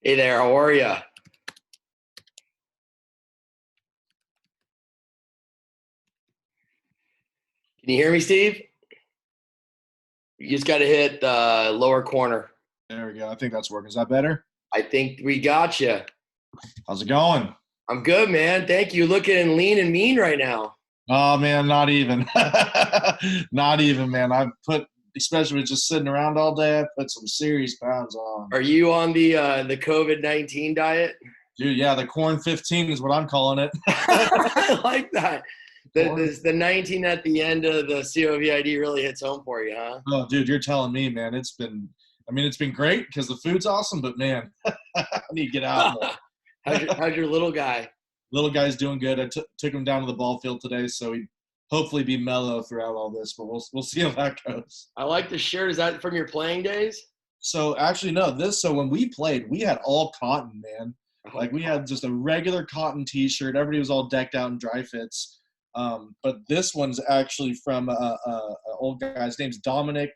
Hey there, how are you? Can you hear me, Steve? You just got to hit the lower corner. There we go. I think that's working. Is that better? I think we got you. How's it going? I'm good, man. Thank you. Looking lean and mean right now. Oh man, not even. Not even, man. Especially with just sitting around all day, I put some serious pounds on. Are you on the COVID-19 diet? Dude, yeah, the corn 15 is what I'm calling it. I like that. Corn. The 19 at the end of the COVID really hits home for you, huh? Oh, dude, you're telling me, man. It's been great because the food's awesome, but man, I need to get out more. How's your little guy? Little guy's doing good. I took him down to the ball field today, so he'd hopefully be mellow throughout all this, but we'll see how that goes. I like the shirt. Is that from your playing days? So actually, no. So when we played, we had all cotton, man. Like we had just a regular cotton T-shirt. Everybody was all decked out in dry fits. But this one's actually from a old guy. His name's Dominic.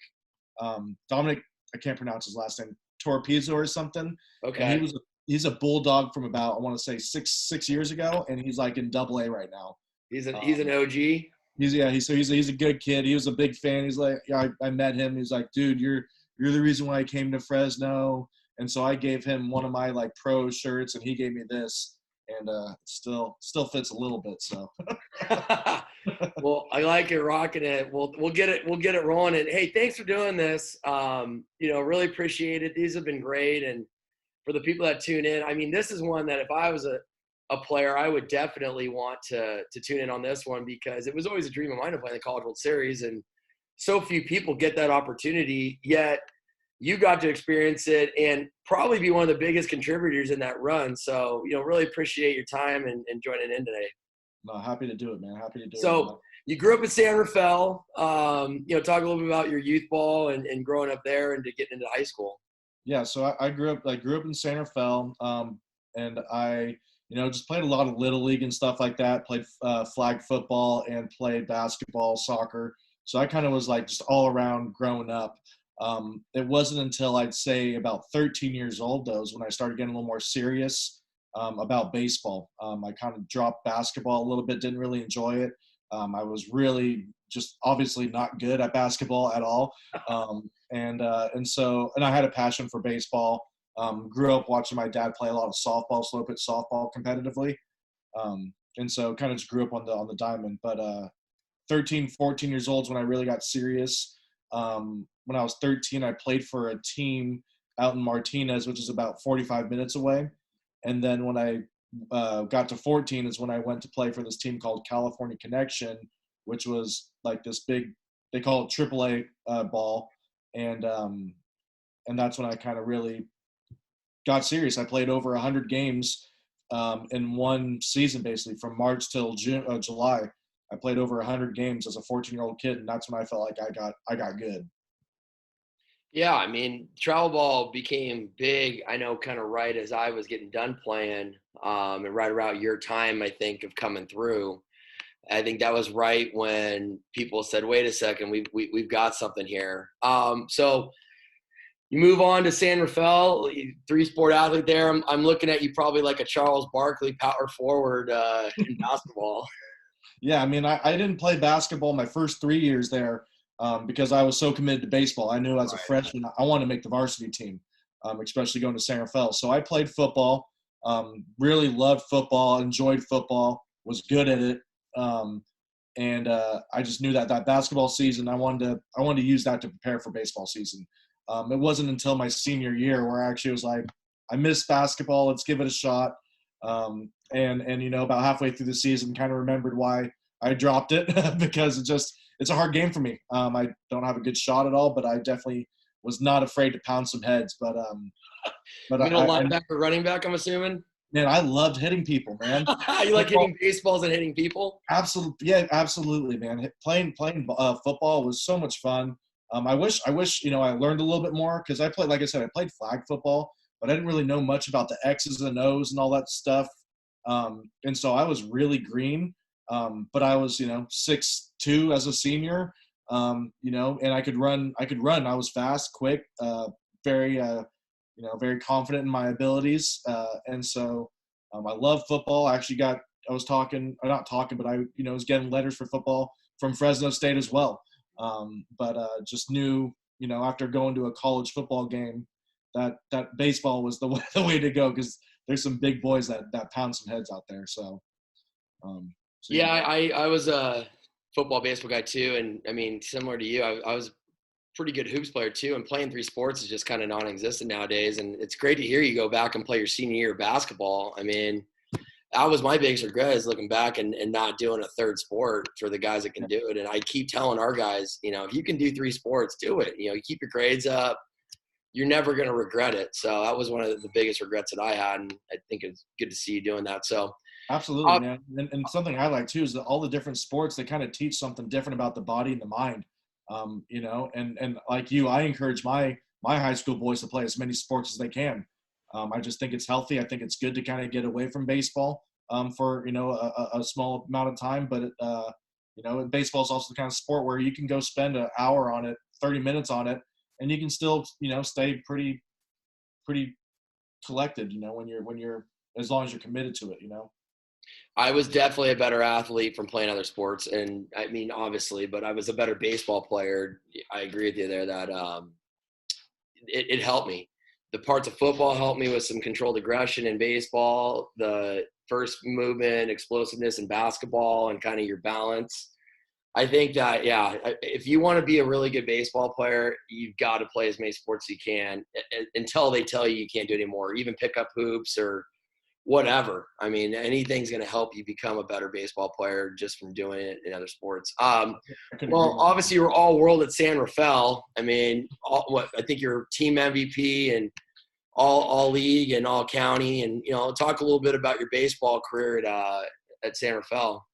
Dominic, I can't pronounce his last name. Torpezo or something. And Okay. he's a bulldog from about, I want to say six years ago, and he's like in Double A right now. He's an OG. He's a good kid. He was a big fan. He's like, yeah, I met him. He's like, dude, you're the reason why I came to Fresno. And so I gave him one of my like pro shirts, and he gave me this, and still fits a little bit. So Well, I like it, rocking it. We'll get it rolling. And hey, thanks for doing this. Really appreciate it. These have been great, and for the people that tune in, I mean, this is one that if I was a player, I would definitely want to tune in on this one because it was always a dream of mine to play the College World Series, and so few people get that opportunity. Yet you got to experience it and probably be one of the biggest contributors in that run. So, really appreciate your time and joining in today. no, happy to do it, man. Happy to do it. So you grew up in San Rafael. Talk a little bit about your youth ball and growing up there and to getting into high school. Yeah, so I grew up in San Rafael, and I just played a lot of little league and stuff like that. Played flag football and played basketball, soccer. So I kind of was like just all around growing up. It wasn't until I'd say about 13 years old though is when I started getting a little more serious about baseball. I kind of dropped basketball a little bit, didn't really enjoy it. I was really just obviously not good at basketball at all. And I had a passion for baseball. Grew up watching my dad play a lot of softball, slow pitch softball competitively. And so kind of just grew up on the diamond. But 13, 14 years old is when I really got serious. When I was 13, I played for a team out in Martinez, which is about 45 minutes away. And then when I got to 14 is when I went to play for this team called California Connection, which was like this big, they call it AAA ball. And that's when I kind of really got serious. I played over 100 games in one season, basically from March till July. I played over 100 games as a 14-year-old kid, and that's when I felt like I got good. Yeah, I mean, travel ball became big, I know, kind of right as I was getting done playing, and right around your time, I think, of coming through. I think that was right when people said, "Wait a second, we've got something here." So you move on to San Rafael, three-sport athlete there. I'm looking at you probably like a Charles Barkley power forward in basketball. Yeah, I mean, I didn't play basketball my first 3 years there because I was so committed to baseball. I knew as a Right. freshman I wanted to make the varsity team, especially going to San Rafael. So I played football, really loved football, enjoyed football, was good at it. And I just knew that basketball season, I wanted to use that to prepare for baseball season. It wasn't until my senior year where I actually was like, I miss basketball. Let's give it a shot. And about halfway through the season, kind of remembered why I dropped it because it's a hard game for me. I don't have a good shot at all, but I definitely was not afraid to pound some heads. But Middle linebacker, running back, I'm assuming. man, I loved hitting people, man. You like hitting baseballs and hitting people? Absolutely, yeah, absolutely, man. Playing football was so much fun. I wish I learned a little bit more because I played, like I said, I played flag football, but I didn't really know much about the X's and O's and all that stuff. And so I was really green, but I was 6'2" as a senior, and I could run. I was fast, quick, very very confident in my abilities. And so I love football. I actually I was talking, or not talking, but I, was getting letters for football from Fresno State as well. But just knew, after going to a college football game, that baseball was the way to go, because there's some big boys that pound some heads out there. So, Yeah, I was a football, baseball guy too. And I mean, similar to you, I was a pretty good hoops player too. And playing three sports is just kind of non-existent nowadays. And it's great to hear you go back and play your senior year of basketball. I mean, that was my biggest regret, is looking back and not doing a third sport for the guys that can do it. And I keep telling our guys, if you can do three sports, do it. You keep your grades up. You're never going to regret it. So that was one of the biggest regrets that I had. And I think it's good to see you doing that. So absolutely, man. And something I like too is that all the different sports, they kind of teach something different about the body and the mind. And like you, I encourage my high school boys to play as many sports as they can. I just think it's healthy. I think it's good to kind of get away from baseball for a small amount of time. But baseball is also the kind of sport where you can go spend an hour on it, 30 minutes on it, and you can still stay pretty collected. When you're as long as you're committed to it. I was definitely a better athlete from playing other sports. And I mean, obviously, but I was a better baseball player. I agree with you there that it helped me. The parts of football helped me with some controlled aggression in baseball, the first movement, explosiveness in basketball, and kind of your balance. I think that, yeah, if you want to be a really good baseball player, you've got to play as many sports as you can until they tell you can't do it anymore, even pick up hoops or whatever. I mean, anything's going to help you become a better baseball player just from doing it in other sports. Well, obviously you're all world at San Rafael. I mean, I think you're team MVP and all league and all county. And, talk a little bit about your baseball career at San Rafael.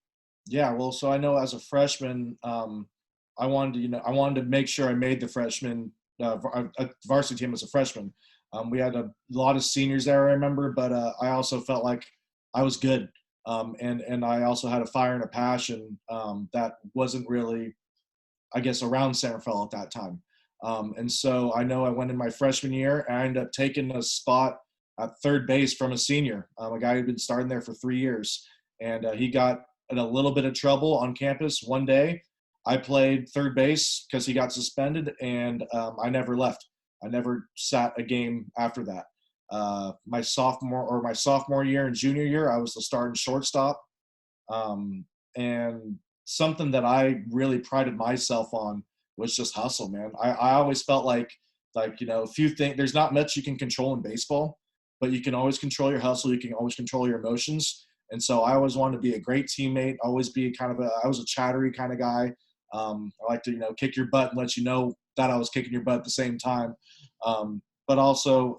Yeah, well, so I know as a freshman, I wanted to make sure I made the freshman varsity team as a freshman. We had a lot of seniors there, I remember, but I also felt like I was good. And I also had a fire and a passion that wasn't really, I guess, around San Rafael at that time. And so I know I went in my freshman year, and I ended up taking a spot at third base from a senior, a guy who'd been starting there for 3 years. And he got in a little bit of trouble on campus one day. I played third base because he got suspended, and I never left. I never sat a game after that. My sophomore year and junior year, I was the starting shortstop. And something that I really prided myself on was just hustle, man. I always felt like there's not much you can control in baseball, but you can always control your hustle. You can always control your emotions. And so I always wanted to be a great teammate, always be I was a chattery kind of guy. I like to, kick your butt and let you know that I was kicking your butt at the same time. But also,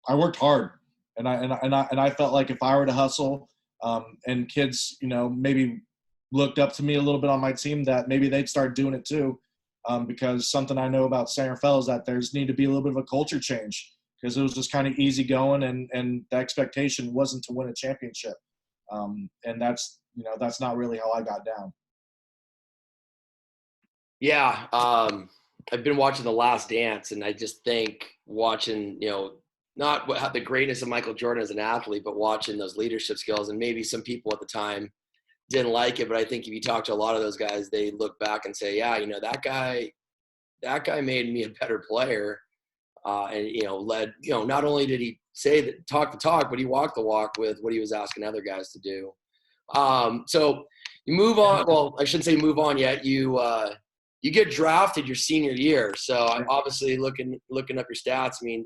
I worked hard, and I felt like if I were to hustle, and kids, maybe looked up to me a little bit on my team, that maybe they'd start doing it too. Because something I know about San Rafael is that there's need to be a little bit of a culture change, because it was just kind of easy going, and the expectation wasn't to win a championship. And that's not really how I got down. Yeah. I've been watching The Last Dance, and I just think watching, not the greatness of Michael Jordan as an athlete, but watching those leadership skills. And maybe some people at the time didn't like it, but I think if you talk to a lot of those guys, they look back and say, yeah, that guy made me a better player. And, led, not only did he talk the talk, but he walked the walk with what he was asking other guys to do. So you move on. Well, I shouldn't say move on yet. You get drafted your senior year. So I'm obviously looking up your stats. I mean,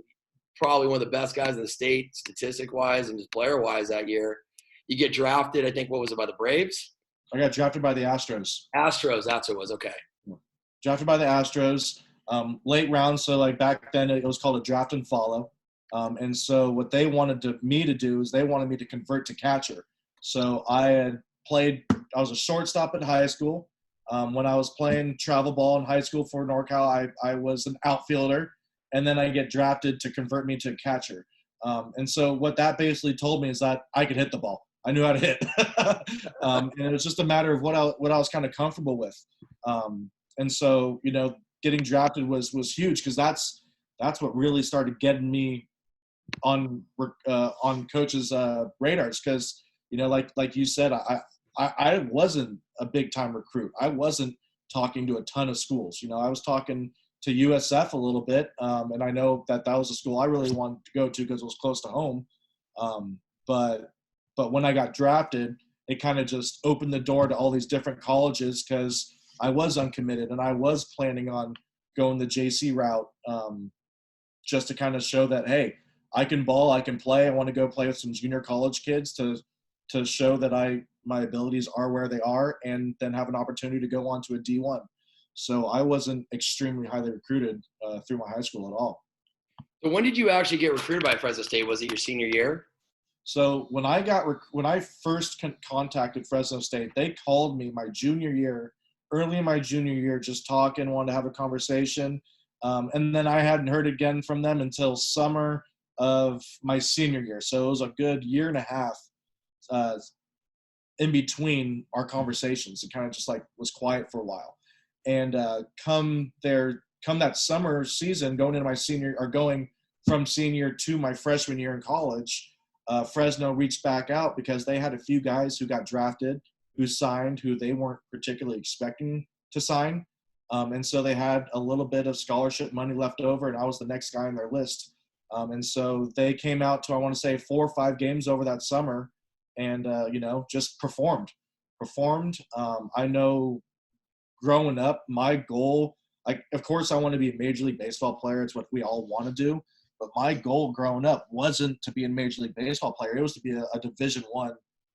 probably one of the best guys in the state, statistic wise and just player wise that year. You get drafted. I think, what was it, by the Braves? I got drafted by the Astros. Astros, that's what it was. Okay. Drafted by the Astros, late round. So like back then it was called a draft and follow. And so what they wanted me to do is they wanted me to convert to catcher. So I was a shortstop in high school. When I was playing travel ball in high school for NorCal, I was an outfielder, and then I get drafted to convert me to catcher. And so what that basically told me is that I could hit the ball. I knew how to hit. And it was just a matter of what I was kind of comfortable with. And so, getting drafted was huge, because that's what really started getting me on coaches' radars. Because like you said, I wasn't a big time recruit. I wasn't talking to a ton of schools. I was talking to USF a little bit, and I know that was a school I really wanted to go to because it was close to home. But when I got drafted, it kind of just opened the door to all these different colleges because I was uncommitted and I was planning on going the JC route, just to kind of show that, hey, I can ball, I can play. I want to go play with some junior college kids to show that my abilities are where they are, and then have an opportunity to go on to a D1. So I wasn't extremely highly recruited through my high school at all. So when did you actually get recruited by Fresno State? Was it your senior year? So when I first contacted Fresno State, they called me my junior year, early in my junior year, just talking, wanted to have a conversation. And then I hadn't heard again from them until summer of my senior year. So it was a good year and a half in between our conversations. It kind of just like was quiet for a while. And come that summer season, going from senior to my freshman year in college, Fresno reached back out because they had a few guys who got drafted, who signed, who they weren't particularly expecting to sign. And so they had a little bit of scholarship money left over, and I was the next guy on their list. And so they came out to, I want to say, 4 or 5 games over that summer, and, just performed. I know growing up, my goal, of course I want to be a Major League Baseball player. It's what we all want to do. But my goal growing up wasn't to be a Major League Baseball player. It was to be a Division I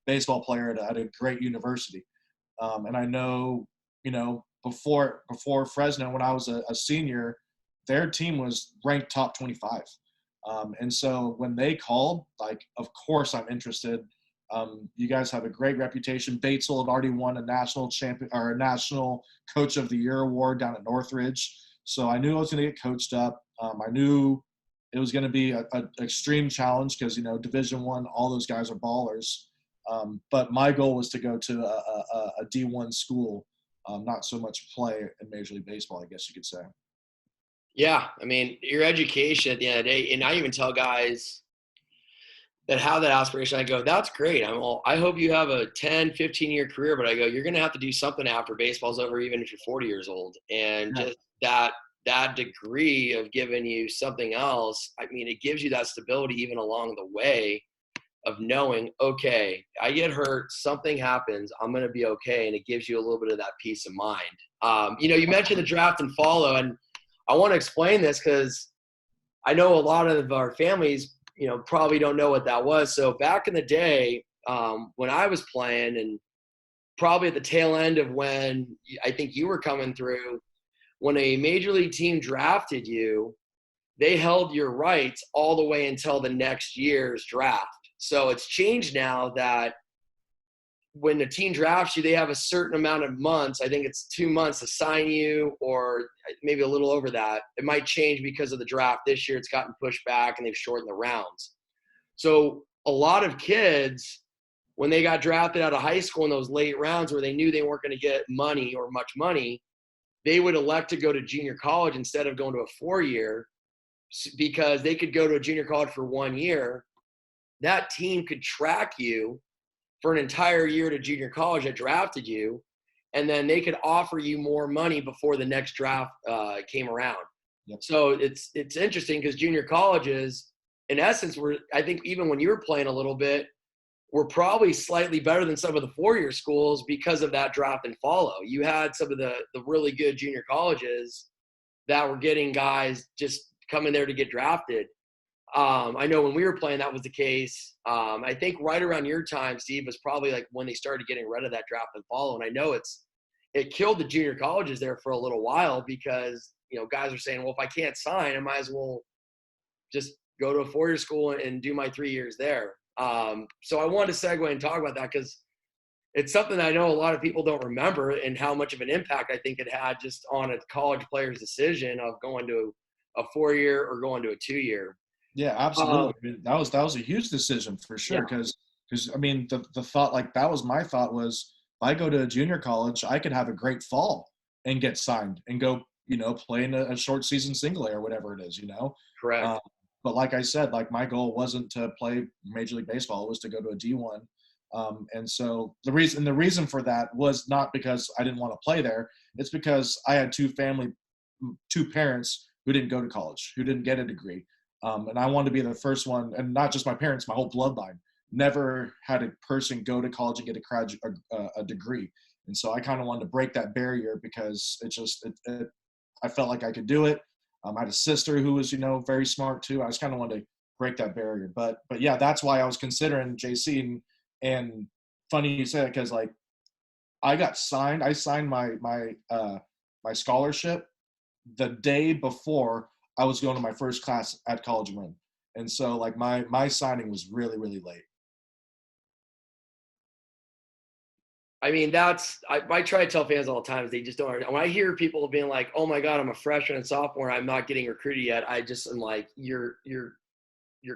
baseball player at a great university. And I know, before Fresno, when I was a senior, their team was ranked top 25. And so when they called, of course I'm interested. You guys have a great reputation. Batesville had already won a national champion or a national Coach of the Year award down at Northridge. So I knew I was going to get coached up. I knew it was going to be an extreme challenge because, Division I, all those guys are ballers. But my goal was to go to a D1 school, not so much play in Major League Baseball, I guess you could say. Yeah. I mean, your education at the end of the day, and I even tell guys that have that aspiration, I go, that's great. I hope you have a 10, 15-year career, but I go, you're going to have to do something after baseball's over, even if you're 40 years old. And Yeah. just that degree of giving you something else, I mean, it gives you that stability even along the way of knowing, okay, I get hurt, something happens, I'm going to be okay. And it gives you a little bit of that peace of mind. You mentioned the draft and follow, and I want to explain this because I know a lot of our families, probably don't know what that was. So back in the day, when I was playing, and probably at the tail end of when I think you were coming through, when a major league team drafted you, they held your rights all the way until the next year's draft. So it's changed now that when the team drafts you, they have a certain amount of months. I think it's 2 months to sign you, or maybe a little over that. It might change because of the draft this year. It's gotten pushed back and they've shortened the rounds. So a lot of kids, when they got drafted out of high school in those late rounds where they knew they weren't going to get money or much money, they would elect to go to junior college instead of going to a 4-year, because they could go to a junior college for 1 year. That team could track you for an entire year to junior college that drafted you, and then they could offer you more money before the next draft came around. Yep. So it's interesting because junior colleges, in essence, I think even when you were playing a little bit, were probably slightly better than some of the 4-year schools because of that draft and follow. You had some of the really good junior colleges that were getting guys just coming there to get drafted. I know when we were playing, that was the case. I think right around your time, Steve, was probably like when they started getting rid of that draft and follow. And I know it killed the junior colleges there for a little while because, guys are saying, well, if I can't sign, I might as well just go to a 4-year school and do my 3 years there. So I wanted to segue and talk about that because it's something I know a lot of people don't remember, and how much of an impact I think it had just on a college player's decision of going to a 4-year or going to a 2-year. Yeah, absolutely. I mean, that was a huge decision for sure. Because I mean, the thought, like, that was my thought, was if I go to a junior college, I could have a great fall and get signed and go playing a short season single A or whatever it is, Correct. But like I said, like my goal wasn't to play Major League Baseball; it was to go to a D1. And so the reason for that was not because I didn't want to play there. It's because I had two parents who didn't go to college, who didn't get a degree, and I wanted to be the first one, and not just my parents, my whole bloodline. Never had a person go to college and get a degree, and so I kind of wanted to break that barrier because I felt like I could do it. I had a sister who was, very smart too. I just kind of wanted to break that barrier. But yeah, that's why I was considering JC. And funny you said it, because like I signed my scholarship the day before I was going to my first class at College of Marin. And so like my signing was really, really late. I mean, I try to tell fans all the time is they just don't. When I hear people being like, "Oh my God, I'm a freshman and sophomore, I'm not getting recruited yet," I just am like, "You're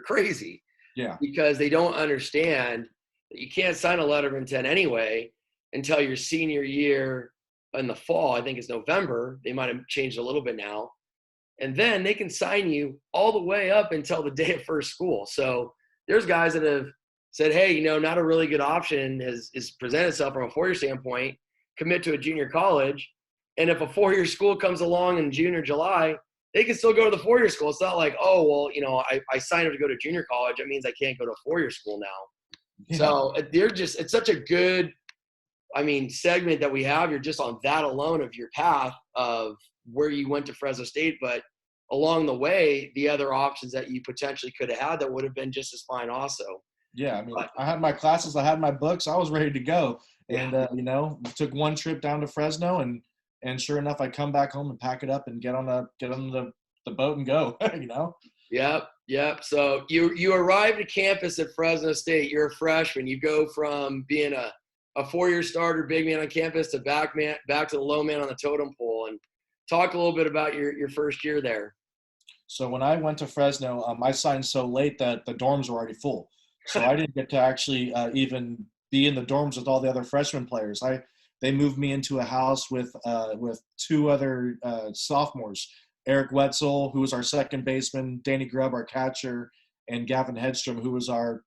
crazy," Yeah. because they don't understand that you can't sign a letter of intent anyway until your senior year in the fall. I think it's November. They might have changed a little bit now, and then they can sign you all the way up until the day of first school. So there's guys that have said, hey, not a really good option is presented itself from a four-year standpoint, commit to a junior college. And if a four-year school comes along in June or July, they can still go to the four-year school. It's not like, oh, well, I signed up to go to junior college. That means I can't go to a four-year school now. Yeah. So it's such a good, segment that we have. You're just on that alone of your path of where you went to Fresno State, but along the way, the other options that you potentially could have had that would have been just as fine also. Yeah, I mean, I had my classes, I had my books, I was ready to go, and took one trip down to Fresno, and sure enough, I come back home and pack it up and get on the boat and go. Yep. So you arrived at campus at Fresno State. You're a freshman. You go from being a four-year starter, big man on campus, to back to the low man on the totem pole. And talk a little bit about your first year there. So when I went to Fresno, I signed so late that the dorms were already full. So I didn't get to actually even be in the dorms with all the other freshman players. They moved me into a house with two other sophomores, Erick Wetzel, who was our second baseman, Danny Grubb, our catcher, and Gavin Hedstrom, who was our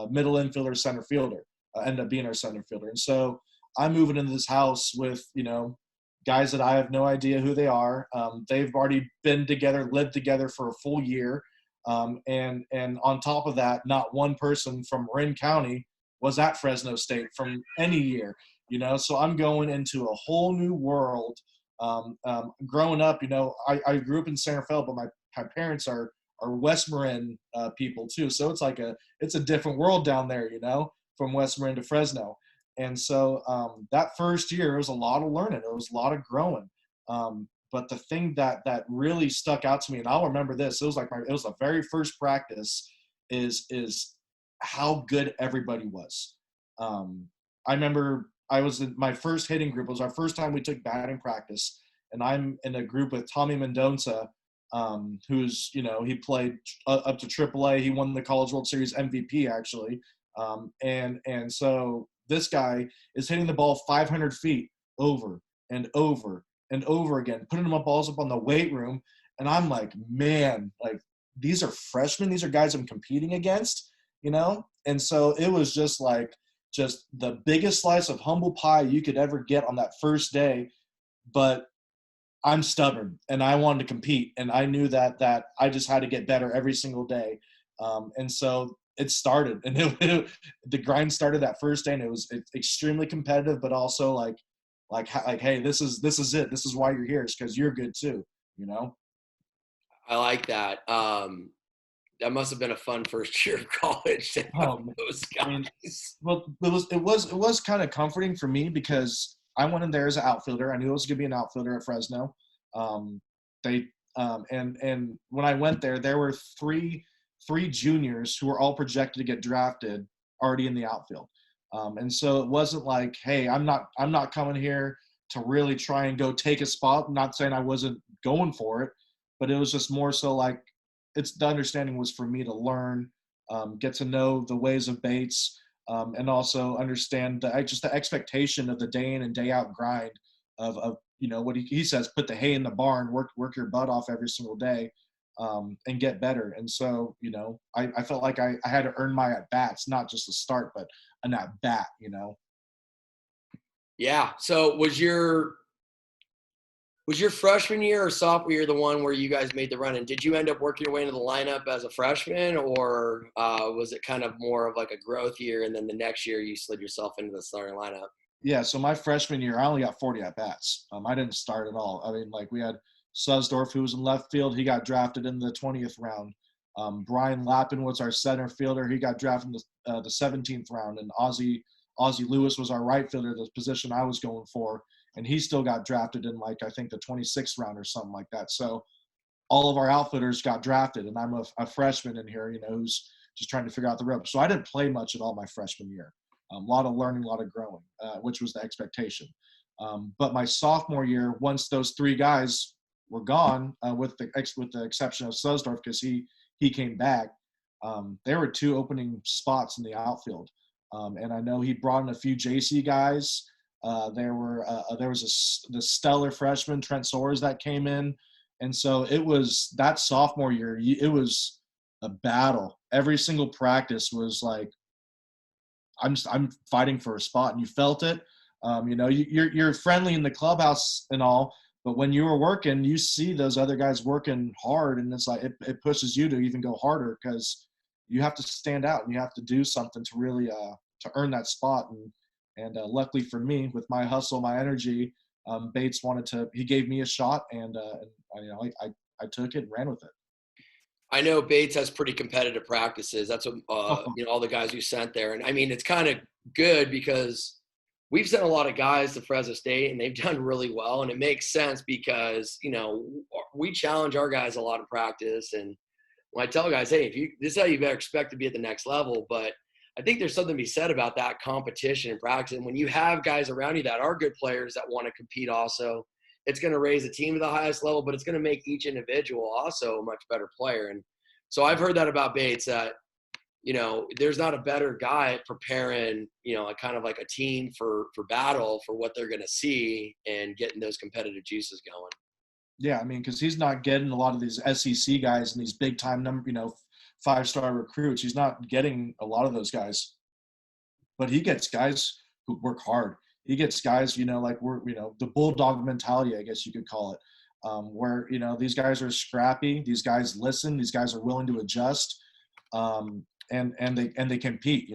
middle infielder, center fielder, ended up being our center fielder. And so I'm moving into this house with, guys that I have no idea who they are. They've already been together, lived together for a full year. And on top of that, not one person from Marin County was at Fresno State from any year, so I'm going into a whole new world. Growing up, I grew up in Santa Fe, but my parents are West Marin people too. So it's a different world down there, from West Marin to Fresno. And so that first year, it was a lot of learning. It was a lot of growing. But the thing that really stuck out to me, and I'll remember this, it was the very first practice, is how good everybody was. I remember I was in my first hitting group. It was our first time we took batting practice, and I'm in a group with Tommy Mendonça, who's, he played up to AAA. He won the College World Series MVP, actually. And so this guy is hitting the ball 500 feet over and over and over again, putting them balls up on the weight room. And I'm like, man, like, these are freshmen. These are guys I'm competing against, And so it was just the biggest slice of humble pie you could ever get on that first day. But I'm stubborn and I wanted to compete. And I knew that I just had to get better every single day. And so it started, and the grind started that first day, and it was extremely competitive, but also like, hey, this is it. This is why you're here. It's because you're good too, I like that. That must have been a fun first year of college. Those guys. I mean, well, it was kind of comforting for me because I went in there as an outfielder. I knew I was going to be an outfielder at Fresno. And when I went there were three juniors who were all projected to get drafted already in the outfield. And so it wasn't like, hey, I'm not coming here to really try and go take a spot. I'm not saying I wasn't going for it, but it was just more so like, the understanding was for me to learn, get to know the ways of Bates, and also understand the expectation of the day in and day out grind of what he says, put the hay in the barn, work your butt off every single day, and get better. And so, I felt like I had to earn my at bats, not just a start, but an at bat. Yeah. So was your freshman year or sophomore year the one where you guys made the run? And did you end up working your way into the lineup as a freshman, or was it kind of more of like a growth year, and then the next year you slid yourself into the starting lineup? Yeah, so my freshman year, I only got 40 at bats. I didn't start at all. I mean, like we had Suzdorf, who was in left field. He got drafted in the 20th round. Brian Lappin was our center fielder. He got drafted in the 17th round. And Ozzie Lewis was our right fielder, the position I was going for. And he still got drafted in, like, I think the 26th round or something like that. So all of our outfielders got drafted. And I'm a freshman in here, who's just trying to figure out the ropes. So I didn't play much at all my freshman year. A lot of learning, a lot of growing, which was the expectation. But my sophomore year, once those three guys were gone, with the exception of Suzdorf, because he came back, there were two opening spots in the outfield, and I know he brought in a few JC guys. There was the stellar freshman Trent Soares that came in, and so it was that sophomore year. It was a battle. Every single practice was like, I'm fighting for a spot, and you felt it. You're friendly in the clubhouse and all, but when you were working, you see those other guys working hard, and it's like it pushes you to even go harder, because you have to stand out and you have to do something to really to earn that spot. And luckily for me, with my hustle, my energy, Bates he gave me a shot, and I took it and ran with it. I know Bates has pretty competitive practices. That's what all the guys you sent there. And I mean, it's kind of good because we've sent a lot of guys to Fresno State and they've done really well. And it makes sense because, we challenge our guys a lot in practice. And when I tell guys, hey, this is how you better expect to be at the next level. But I think there's something to be said about that competition in practice. And when you have guys around you that are good players that want to compete also, it's going to raise the team to the highest level, but it's going to make each individual also a much better player. And so I've heard that about Bates, that, there's not a better guy at preparing, a kind of like a team for battle, for what they're going to see and getting those competitive juices going. Yeah, I mean, because he's not getting a lot of these SEC guys and these big time five-star recruits. He's not getting a lot of those guys, but he gets guys who work hard. He gets guys, like the bulldog mentality, I guess you could call it, where these guys are scrappy. These guys listen. These guys are willing to adjust, and they compete.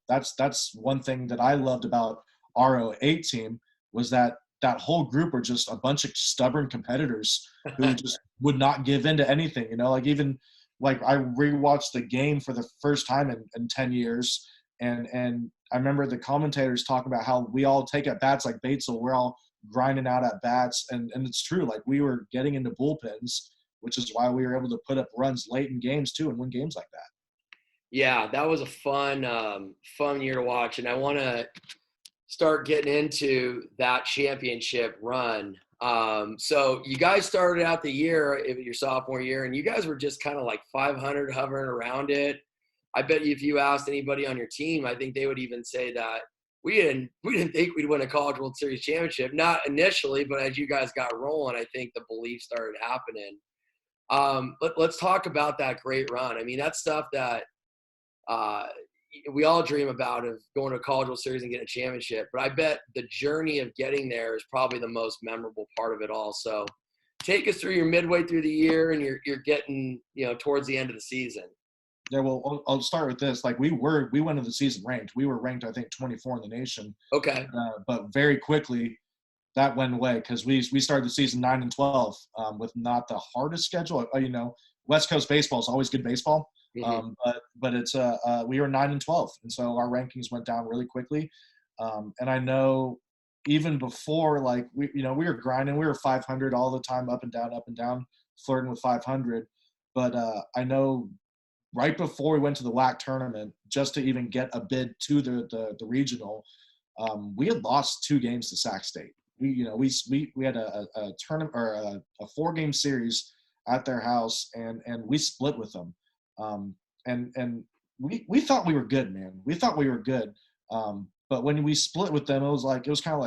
That's one thing that I loved about our 08 team, was that whole group are just a bunch of stubborn competitors who just would not give in to anything. Like I rewatched the game for the first time in 10 years. And I remember the commentators talking about how we all take at bats like Batesville. We're all grinding out at bats. And it's true. Like, we were getting into bullpens, which is why we were able to put up runs late in games too and win games like that. Yeah, that was a fun year to watch. And I want to start getting into that championship run. So you guys started out the year, your sophomore year, and you guys were just kind of like 500, hovering around it. I bet you if you asked anybody on your team, I think they would even say that we didn't think we'd win a College World Series championship. Not initially, but as you guys got rolling, I think the belief started happening. Let's talk about that great run. I mean, that's stuff that we all dream about, of going to a College World Series and getting a championship. But I bet the journey of getting there is probably the most memorable part of it all. So take us through your midway through the year, and you're getting towards the end of the season. Yeah, well, I'll start with this. Like, we went into the season ranked. We were ranked, I think, 24 in the nation. Okay. But very quickly, that went away, because we started the season 9-12 with not the hardest schedule. West Coast baseball is always good baseball, Mm-hmm. but it's we were 9-12, and so our rankings went down really quickly. And I know even before, like, we were grinding. We were 500 all the time, up and down, flirting with 500. But I know, right before we went to the WAC tournament, just to even get a bid to the regional, we had lost 2 games to Sac State. We had a tournament, or a 4-game series at their house, and we split with them. And we thought we were good, man. We thought we were good. But when we split with them, it was kind of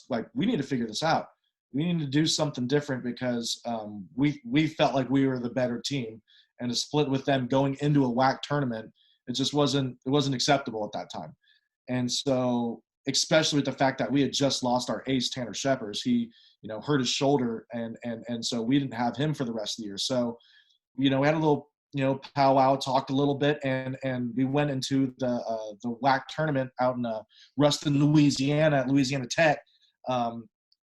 like, we need to figure this out. we need to do something different because we felt like we were the better team, and to split with them going into a WAC tournament, it wasn't acceptable at that time. And so, especially with the fact that we had just lost our ace Tanner Shepers, he hurt his shoulder, and so we didn't have him for the rest of the year. So we had a little powwow, talked a little bit, and we went into the WAC tournament out in Ruston, Louisiana, at Louisiana Tech,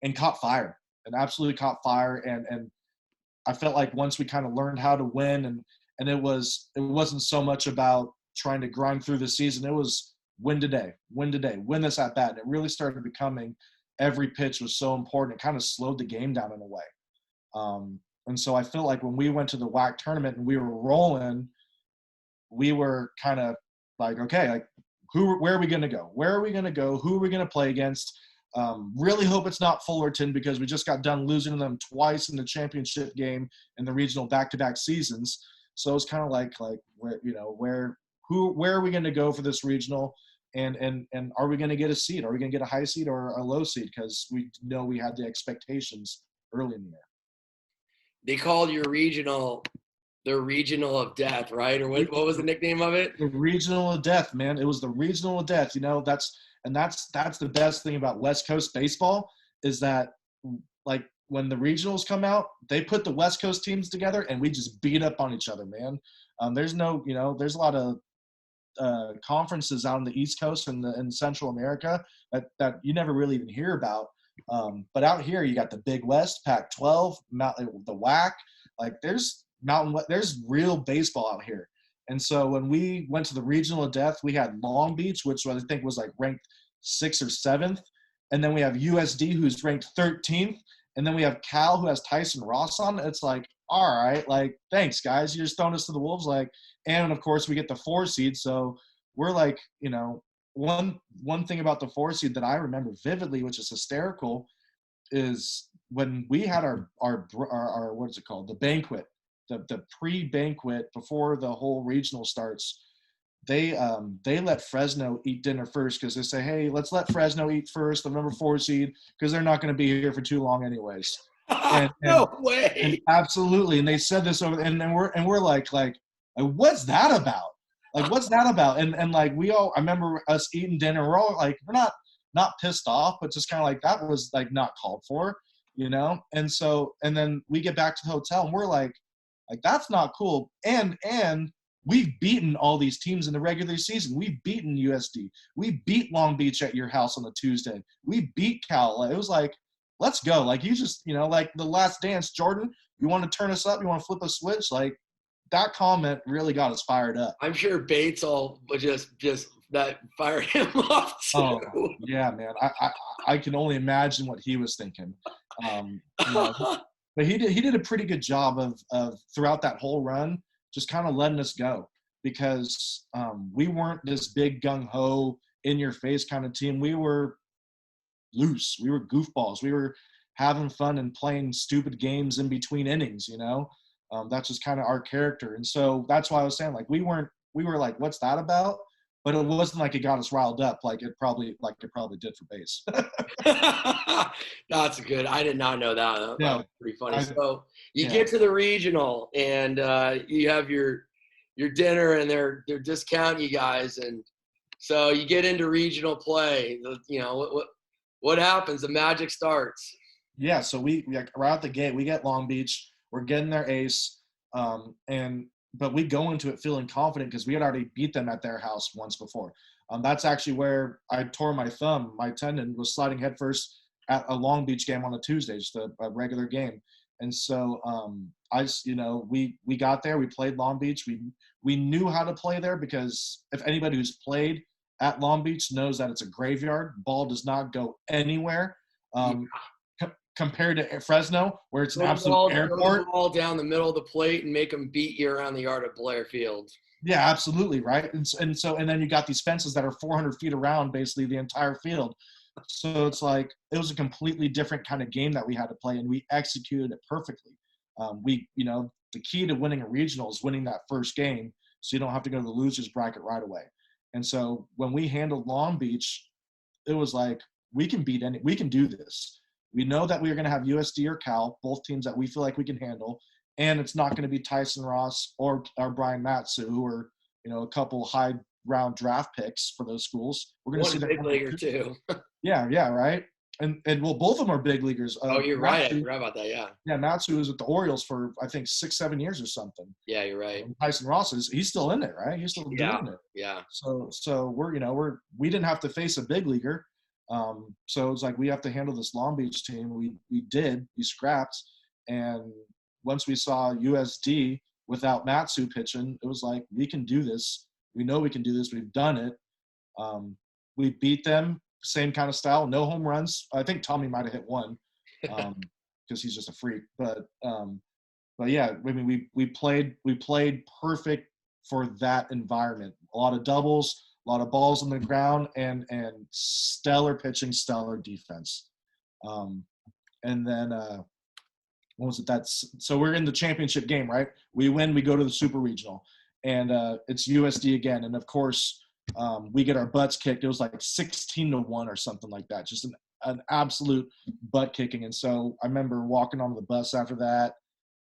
and caught fire, and absolutely caught fire. And I felt like once we kind of learned how to win, and it wasn't so much about trying to grind through the season. It was win today, win this at bat. And it really started becoming every pitch was so important. It kind of slowed the game down in a way. And so I feel like when we went to the WAC tournament and we were rolling, we were kind of like, okay, like where are we going to go? Where are we going to go? Who are we going to play against? Really hope it's not Fullerton, because we just got done losing to them twice in the championship game in the regional back-to-back seasons. So it's kind of like where are we going to go for this regional? And are we going to get a seed? Are we going to get a high seed or a low seed? Because we know we had the expectations early in the year. They called your regional the regional of death, right? Or what was the nickname of it? The regional of death, man. It was the regional of death. That's the best thing about West Coast baseball is that, like, when the regionals come out, they put the West Coast teams together and we just beat up on each other, man. There's a lot of conferences out on the East Coast and in Central America that you never really even hear about. But out here, you got the Big West, Pac-12, the WAC. Like, there's real baseball out here. And so when we went to the regional of death, we had Long Beach, which I think was like ranked 6th or 7th. And then we have USD, who's ranked 13th. And then we have Cal, who has Tyson Ross on. It's like, all right, like, thanks, guys. You're just throwing us to the wolves. Like, and of course, we get the 4 seed. So we're like, one thing about the 4 seed that I remember vividly, which is hysterical, is when we had our what is it called? The banquet, the pre-banquet before the whole regional starts. They let Fresno eat dinner first, because they say, hey, let's let Fresno eat first, the number 4 seed, because they're not going to be here for too long anyways. No way. And absolutely. And they said this over, and we're like, what's that about? Like, what's that about? And like, I remember us eating dinner. We're all like, we're not pissed off, but just kind of like, that was like not called for, And so, and then we get back to the hotel and we're like, that's not cool. And we've beaten all these teams in the regular season. We've beaten USD. We beat Long Beach at your house on a Tuesday. We beat Cal. It was like, let's go. Like, you just, like the Last Dance, Jordan, you want to turn us up? You want to flip a switch? Like, that comment really got us fired up. I'm sure Bates all just that fired him off too. Oh, yeah, man. I can only imagine what he was thinking. But he did a pretty good job of throughout that whole run, just kind of letting us go, because we weren't this big gung-ho, in-your-face kind of team. We were loose. We were goofballs. We were having fun and playing stupid games in between innings, That's just kind of our character. And so that's why I was saying, like, we were like, what's that about? But it wasn't like it got us riled up like it probably did for base. That's good. I did not know that. That was pretty funny. So you yeah. get to the regional and you have your dinner, and they're discounting you guys, and so you get into regional play. What happens? The magic starts. Yeah. So we right out the gate, we get Long Beach. We're getting their ace, but we go into it feeling confident because we had already beat them at their house once before. That's actually where I tore my thumb. My tendon was sliding headfirst at a Long Beach game on a Tuesday, just a regular game. And so we got there. We played Long Beach. We knew how to play there, because if anybody who's played at Long Beach knows that it's a graveyard. Ball does not go anywhere. Compared to Fresno, where it's an absolute airport. All down the middle of the plate and make them beat you around the yard at Blair Field. Yeah, absolutely, right. And then you got these fences that are 400 feet around basically the entire field. So it's like, it was a completely different kind of game that we had to play, and we executed it perfectly. The key to winning a regional is winning that first game, so you don't have to go to the losers bracket right away. And so when we handled Long Beach, it was like, we can do this. We know that we are going to have USD or Cal, both teams that we feel like we can handle, and it's not going to be Tyson Ross or Brian Matsu, who are, a couple high round draft picks for those schools. We're going to see One big leaguer too. Yeah, right. And well, both of them are big leaguers. Oh, you're right. I Matsu, forgot about that. Yeah. yeah, Matsu was with the Orioles for I think 6-7 years or something. Yeah, you're right. Tyson Ross he's still in it, right? He's still doing it. Yeah. So we didn't have to face a big leaguer. So it's like we have to handle this Long Beach team. We scrapped, and once we saw USD without Matsu pitching, it was like we can do this. We know we can do this. We've done it. We beat them, same kind of style, no home runs. I think Tommy might have hit one because he's just a freak. But yeah, I mean we played perfect for that environment. A lot of doubles, a lot of balls on the ground, and stellar pitching, stellar defense. And then what was it? So we're in the championship game, right? We win, we go to the Super Regional, and it's USD again. And of course, we get our butts kicked. It was like 16-1 or something like that. Just an absolute butt kicking. And so I remember walking onto the bus after that,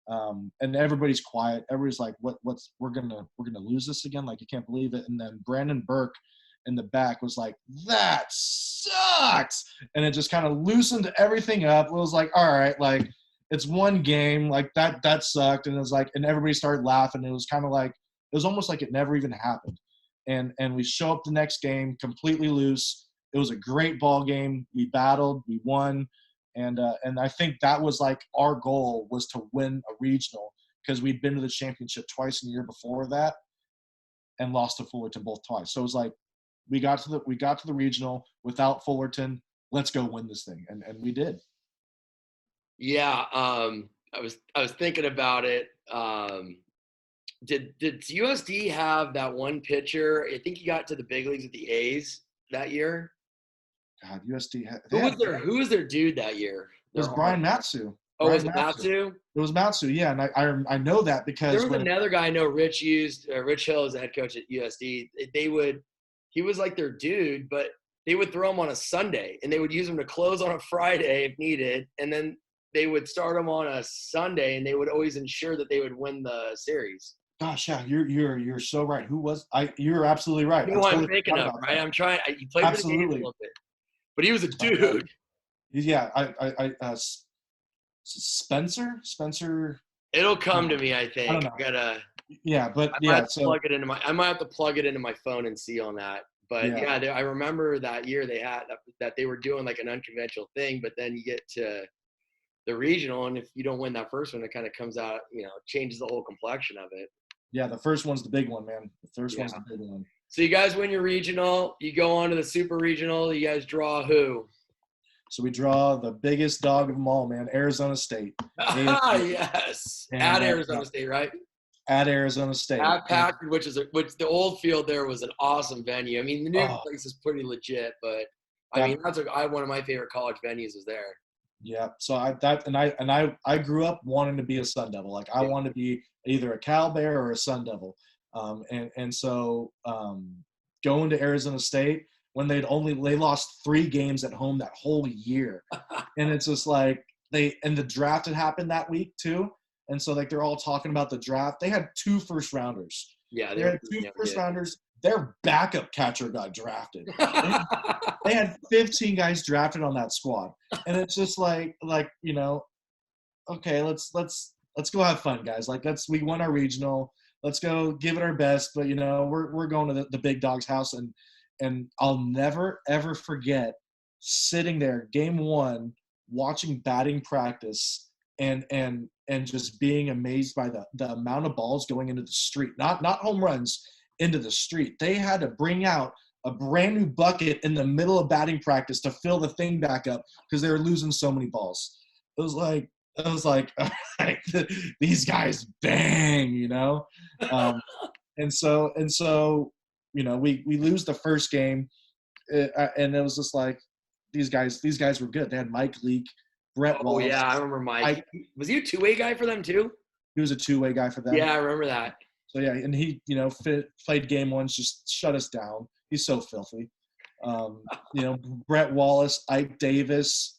and everybody's quiet. Everybody's like, we're gonna lose this again? Like, you can't believe it. And then Brandon Burke in the back was like, that sucks. And it just kind of loosened everything up. It was like, all right, like, it's one game, like that sucked. And it was like, and everybody started laughing. It was kind of like, it was almost like it never even happened. And we show up the next game completely loose. It was a great ball game. We battled, we won. And I think that was like our goal, was to win a regional, because we'd been to the championship twice in the year before that and lost to Fullerton both twice. So it was like, we got to the regional without Fullerton. Let's go win this thing. And we did. Yeah. I was thinking about it. Did USD have that one pitcher? I think he got to the big leagues with the A's that year. God, USD. Who was their dude that year? It was Brian Matsu. Oh, was it Matsu? It was Matsu, yeah, and I know that because there was another guy I know Rich used. Rich Hill is the head coach at USD. He was like their dude, but they would throw him on a Sunday, and they would use him to close on a Friday if needed, and then they would start him on a Sunday, and they would always ensure that they would win the series. Gosh, yeah, you're so right. Who was I? You're absolutely right. You know what I'm thinking of, right? I'm trying. He played absolutely the game a little bit, but he was a dude. Yeah, Spencer. It'll come to me, I think. I don't know. I might have to plug it into my phone and see on that. But I remember that year they had that they were doing like an unconventional thing, but then you get to the regional, and if you don't win that first one, it kind of comes out, changes the whole complexion of it. Yeah, the first one's the big one, man. The first one's the big one. So you guys win your regional. You go on to the super regional. You guys draw who? So we draw the biggest dog of them all, man, Arizona State. Yes. At Arizona State, right? At Arizona State. At Packard, which the old field there was an awesome venue. I mean, the new place is pretty legit, but I mean, that's one of my favorite college venues is there. Yeah. So I grew up wanting to be a Sun Devil. Like, I wanted to be either a Cal Bear or a Sun Devil. So going to Arizona State when they lost 3 games at home that whole year. And it's just like the draft had happened that week too. And so like they're all talking about the draft. They had 2 first rounders. Yeah. They had 2 first rounders. Their backup catcher got drafted. They had 15 guys drafted on that squad. And it's just like, okay, let's go have fun, guys. Like, we won our regional. Let's go give it our best. But we're going to the big dog's house, and I'll never ever forget sitting there game 1 watching batting practice and just being amazed by the amount of balls going into the street. Not home runs, into the street. They had to bring out a brand new bucket in the middle of batting practice to fill the thing back up because they were losing so many balls. It was like all right, these guys bang, and so we lose the first game, and it was just like these guys were good. They had Mike Leake, Brett Wallace. Yeah, I remember Mike. Was he a two-way guy for them too? He was a two-way guy for them. Yeah, I remember that. So yeah, and he played game 1, just shut us down. He's so filthy. You know, Brett Wallace, Ike Davis.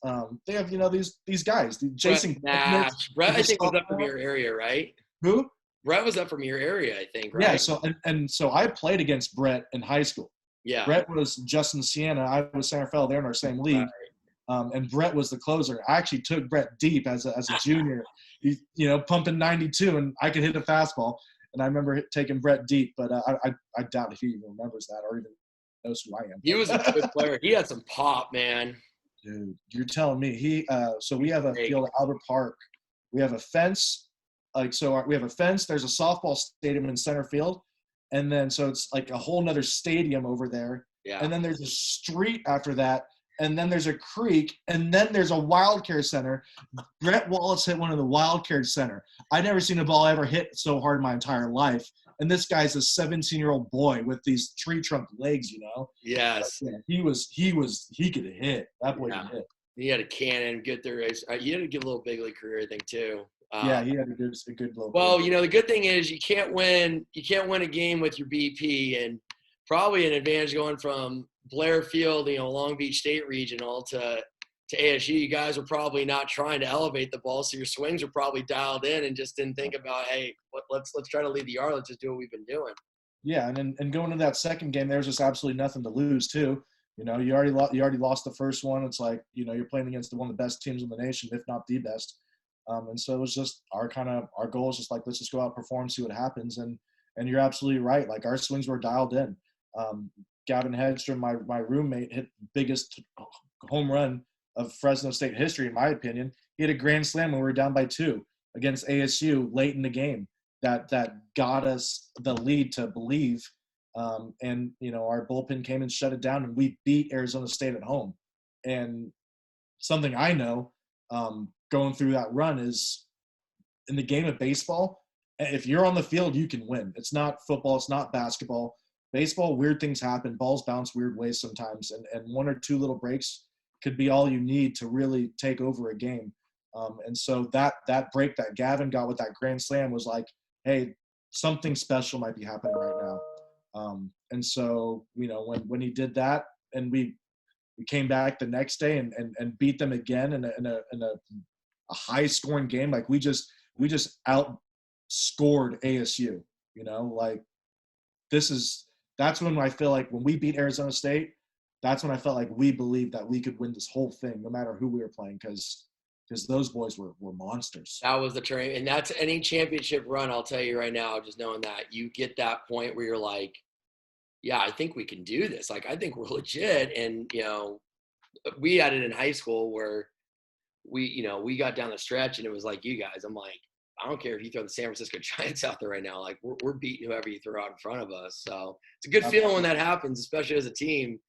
They have, you know, these guys. Brett Jason Knitz Nash. Brett, was a I think, was up from sophomore. your area, right? Who? Brett was up from your area, I think, Yeah. right? So and so I played against Brett in high school. Yeah. Brett was Justin Sienna. I was Santa Fe. They're in our same Right. league. And Brett was the closer. I actually took Brett deep as a junior. He, you know, pumping 92, and I could hit a fastball. And I remember taking Brett deep, but I doubt if he even remembers that or even knows who I am. He was a good player. He had some pop, man. Dude, you're telling me so we have a field at Albert Park. We have a fence. We have a fence. There's a softball stadium in center field. And then, so it's like a whole nother stadium over there. Yeah. And then there's a street after that. And then there's a creek. And then there's a wild care center. Brett Wallace hit one of the wild care center. I'd never seen a ball ever hit so hard in my entire life. And this guy's a 17-year-old boy with these tree trunk legs, you know? Yes. Yeah, he could hit. That boy could hit. He had a cannon, good there is. He had a good little big league career, I think, too. Yeah, he had a good little. Well, you know, the good thing is you can't win a game with your BP, and probably an advantage going from Blair Field, you know, Long Beach State Regional to ASU. You guys are probably not trying to elevate the ball, so your swings are probably dialed in and just didn't think about, hey, let's try to lead the yard. Let's just do what we've been doing. Yeah, and going into that second game, there's just absolutely nothing to lose too. You know, you already lost the first one. It's like, you know, you're playing against one of the best teams in the nation, if not the best. And so it was just our goal is just like, let's just go out, perform, see what happens. And you're absolutely right. Like, our swings were dialed in. Gavin Hedstrom, my roommate, hit the biggest home run of Fresno State history, in my opinion. He hit a grand slam when we were down by 2 against ASU late in the game. That got us the lead to believe. And, you know, our bullpen came and shut it down, and we beat Arizona State at home. And something I know, going through that run is, in the game of baseball, if you're on the field, you can win. It's not football. It's not basketball. Baseball, weird things happen. Balls bounce weird ways sometimes. And 1 or 2 little breaks could be all you need to really take over a game. And so that break that Gavin got with that grand slam was like, hey, something special might be happening right now. And so, you know, when he did that, and we came back the next day and beat them again in a high scoring game. Like, we just outscored ASU, you know, like that's when I feel like when we beat Arizona State, that's when I felt like we believed that we could win this whole thing, no matter who we were playing. Cause those boys were monsters. That was the train. And that's any championship run. I'll tell you right now, just knowing that you get that point where you're like, yeah, I think we can do this. Like, I think we're legit. And, you know, we had it in high school where we got down the stretch and it was like, you guys, I'm like, I don't care if you throw the San Francisco Giants out there right now. Like, we're beating whoever you throw out in front of us. So it's a good feeling when that happens, especially as a team.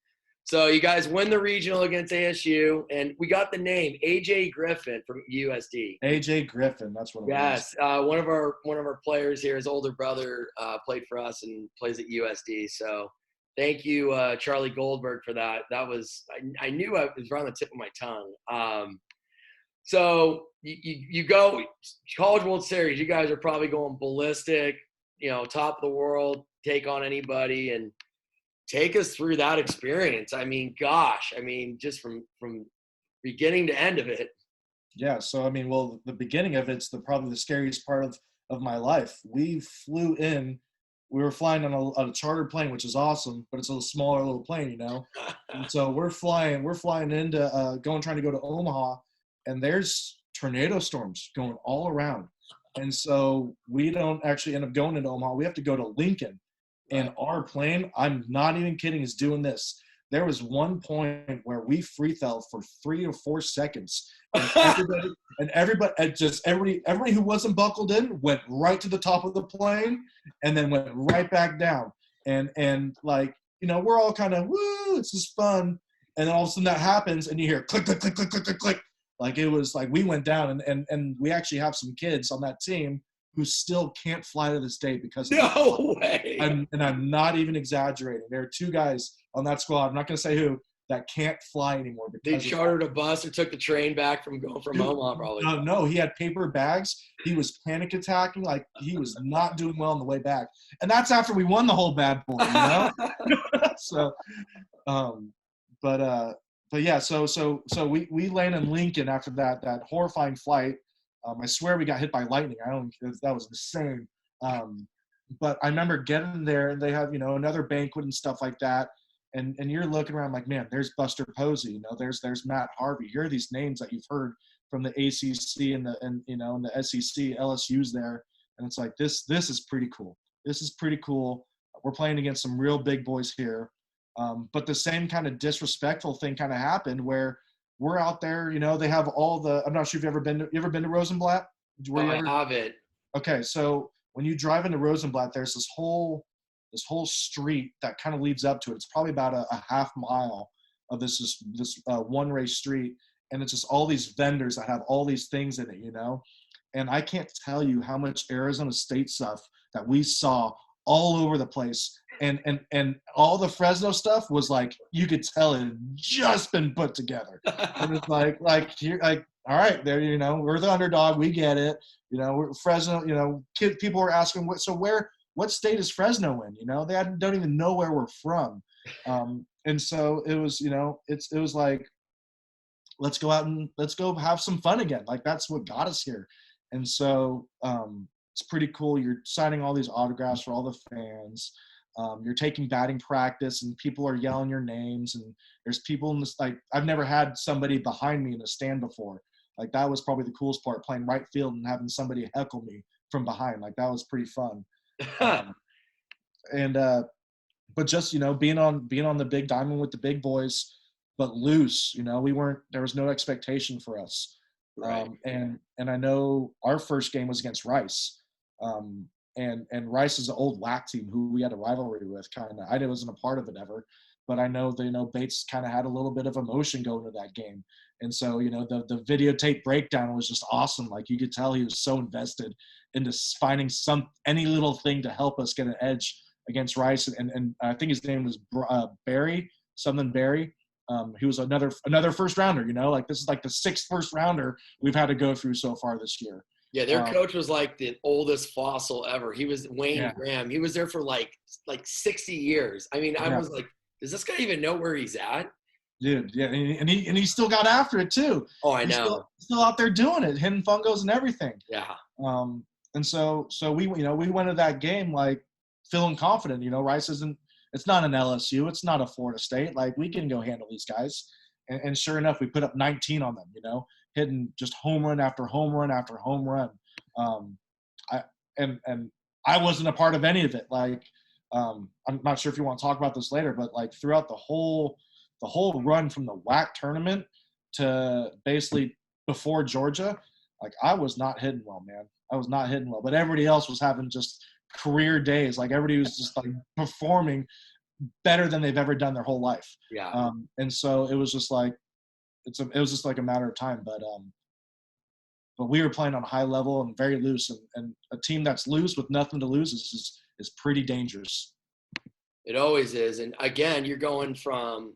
So you guys win the regional against ASU, and we got the name AJ Griffin from USD. AJ Griffin, that's what it was. Yes, one of our players here, his older brother, played for us and plays at USD. So thank you, Charlie Goldberg, for that. That was I knew it was on the tip of my tongue. So you go College World Series. You guys are probably going ballistic. You know, top of the world, take on anybody, and take us through that experience. I mean, gosh, just from beginning to end of it. Yeah. So, well, the beginning of it's probably the scariest part of my life. We flew in, we were flying on a chartered plane, which is awesome, but it's a smaller little plane, you know? And so we're flying into trying to go to Omaha, and there's tornado storms going all around. And so we don't actually end up going into Omaha. We have to go to Lincoln. And our plane, I'm not even kidding, is doing this. There was one point where we free fell for 3 or 4 seconds. And everybody who wasn't buckled in went right to the top of the plane and then went right back down. And like, you know, we're all kind of, woo, it's just fun. And then all of a sudden that happens and you hear click, click, click, click, click, click, click. Like, it was like we went down and we actually have some kids on that team who still can't fly to this day because of no way. And I'm not even exaggerating. There are 2 guys on that squad, I'm not going to say who, that can't fly anymore. They chartered a bus or took the train back from Omaha, probably. No, he had paper bags. He was panic attacking. Like, he was not doing well on the way back. And that's after we won the whole bad boy, you know? So, but yeah, so we land in Lincoln after that horrifying flight. I swear we got hit by lightning. I don't. That was insane. Um, but I remember getting there, and they have another banquet and stuff like that. And you're looking around like, man, there's Buster Posey. There's Matt Harvey. Here are these names that you've heard from the ACC and the SEC. LSU's there, and it's like this is pretty cool. This is pretty cool. We're playing against some real big boys here. But the same kind of disrespectful thing kind of happened where we're out there, they have all the, I'm not sure if you ever been to Rosenblatt? Oh, I have it. Okay. So when you drive into Rosenblatt, there's this whole street that kind of leads up to it. It's probably about a half mile of this one race street. And it's just all these vendors that have all these things in it, and I can't tell you how much Arizona State stuff that we saw all over the place. And all the Fresno stuff was like, you could tell it had just been put together. And it's like here, like, all right, there, we're the underdog. We get it. We're Fresno, people were asking, what state is Fresno in? They don't even know where we're from. And so it was, it was like, let's go out and let's go have some fun again. Like, that's what got us here. And so it's pretty cool. You're signing all these autographs for all the fans. You're taking batting practice and people are yelling your names, and there's people in this, like, I've never had somebody behind me in a stand before. Like, that was probably the coolest part, playing right field and having somebody heckle me from behind. Like, that was pretty fun. And but just being on the big diamond with the big boys, but loose. There was no expectation for us. Right. And I know our first game was against Rice. And Rice is an old WAC team who we had a rivalry with, kind of. I wasn't a part of it ever, but I know Bates kind of had a little bit of emotion going to that game. And so, the videotape breakdown was just awesome. Like, you could tell he was so invested into finding any little thing to help us get an edge against Rice. And I think his name was Barry. He was another first rounder, like, this is like the sixth first rounder we've had to go through so far this year. Yeah, their coach was like the oldest fossil ever. He was Wayne Graham. He was there for like 60 years. I mean, I was like, does this guy even know where he's at? Dude, yeah, and he still got after it too. Oh, I know. He's still out there doing it, hitting fungos and everything. Yeah. And so we went to that game like feeling confident. Rice it's not an LSU, it's not a Florida State. Like, we can go handle these guys. And sure enough, we put up 19 on them. Hitting just home run after home run after home run. I wasn't a part of any of it. Like, I'm not sure if you want to talk about this later, but like throughout the whole run from the WAC tournament to basically before Georgia, like, I was not hitting well, man. I was not hitting well, but everybody else was having just career days. Like, everybody was just like performing better than they've ever done their whole life. Yeah. And so it was just like, it was just like a matter of time. But we were playing on a high level and very loose, and a team that's loose with nothing to lose is pretty dangerous. It always is. And again, you're going from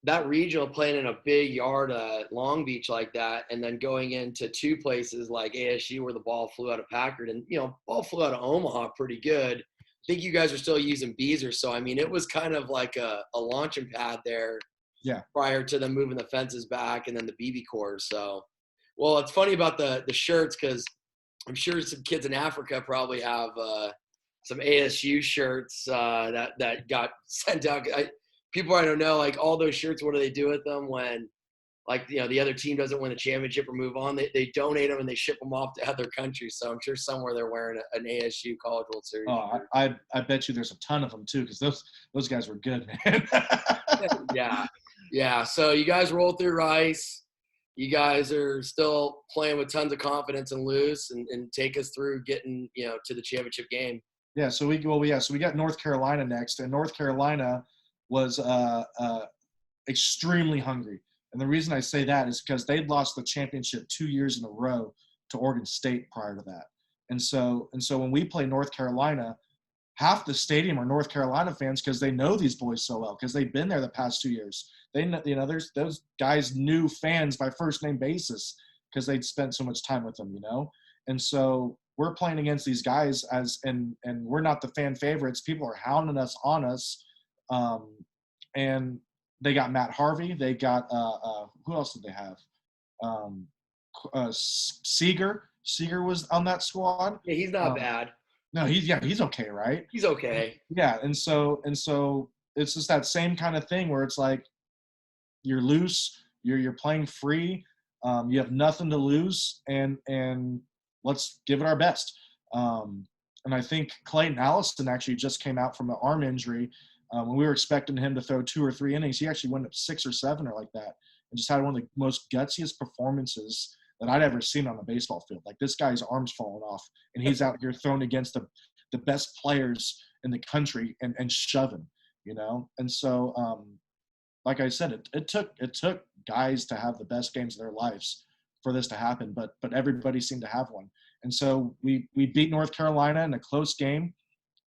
that regional, playing in a big yard at Long Beach like that, and then going into two places like ASU where the ball flew out of Packard, and ball flew out of Omaha pretty good. I think you guys are still using Beezer, so I mean, it was kind of like a launching pad there. Yeah. Prior to them moving the fences back and then the BB cores. So, well, it's funny about the shirts, because I'm sure some kids in Africa probably have some ASU shirts that got sent out. People I don't know, like, all those shirts, what do they do with them when, like, the other team doesn't win the championship or move on? They donate them and they ship them off to other countries. So I'm sure somewhere they're wearing an ASU College World Series. Oh, I bet you there's a ton of them too, because those guys were good, man. Yeah. So you guys roll through Rice. You guys are still playing with tons of confidence and loose, and take us through getting to the championship game. Yeah. So we got North Carolina next, and North Carolina was extremely hungry. And the reason I say that is because they'd lost the championship 2 years in a row to Oregon State prior to that. And so when we play North Carolina, half the stadium are North Carolina fans because they know these boys so well, because they've been there the past 2 years. They know, there's those guys knew fans by first name basis because they'd spent so much time with them, And so we're playing against these guys and we're not the fan favorites. People are hounding us on us. And they got Matt Harvey. They got who else did they have? Um, Seager. Seager was on that squad. Yeah, he's not Um, bad. no, he's okay, right? He's okay. Yeah, and so it's just that same kind of thing where it's like you're loose, you're playing free, you have nothing to lose, and let's give it our best. Um, and I think Clayton Allison actually just came out from an arm injury. When we were expecting him to throw 2 or 3 innings, he actually went up 6 or 7 or like that, and just had one of the most gutsiest performances that I'd ever seen on a baseball field. Like this guy's arms falling off, and he's out here throwing against the best players in the country and shoving, you know. And so, like I said, it took guys to have the best games of their lives for this to happen, but everybody seemed to have one. And so we beat North Carolina in a close game.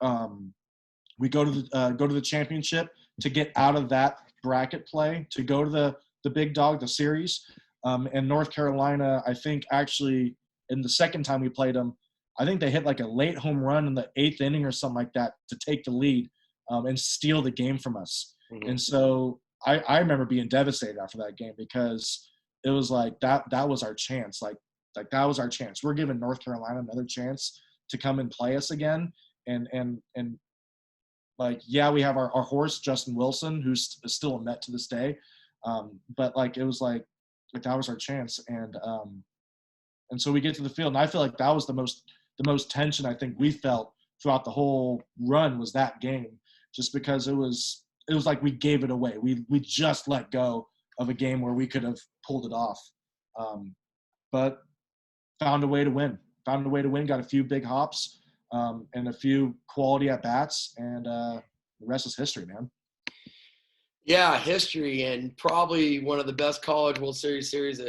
We go to the championship to get out of that bracket play to go to the big dog, the series. And North Carolina, I think actually in the second time we played them, I think they hit like a late home run in the 8th inning or something like that to take the lead and steal the game from us. Mm-hmm. And so I remember being devastated after that game because it was like that was our chance. Like that was our chance. We're giving North Carolina another chance to come and play us again. And like, yeah, we have our horse, Justin Wilson, who's still a Met to this day. But like, it was like that was our chance. And so we get to the field, and I feel like that was the most tension I think we felt throughout the whole run was that game, just because it was like we gave it away. We just let go of a game where we could have pulled it off, but found a way to win. Got a few big hops and a few quality at bats, and the rest is history, man. Yeah, history, and probably one of the best College World Series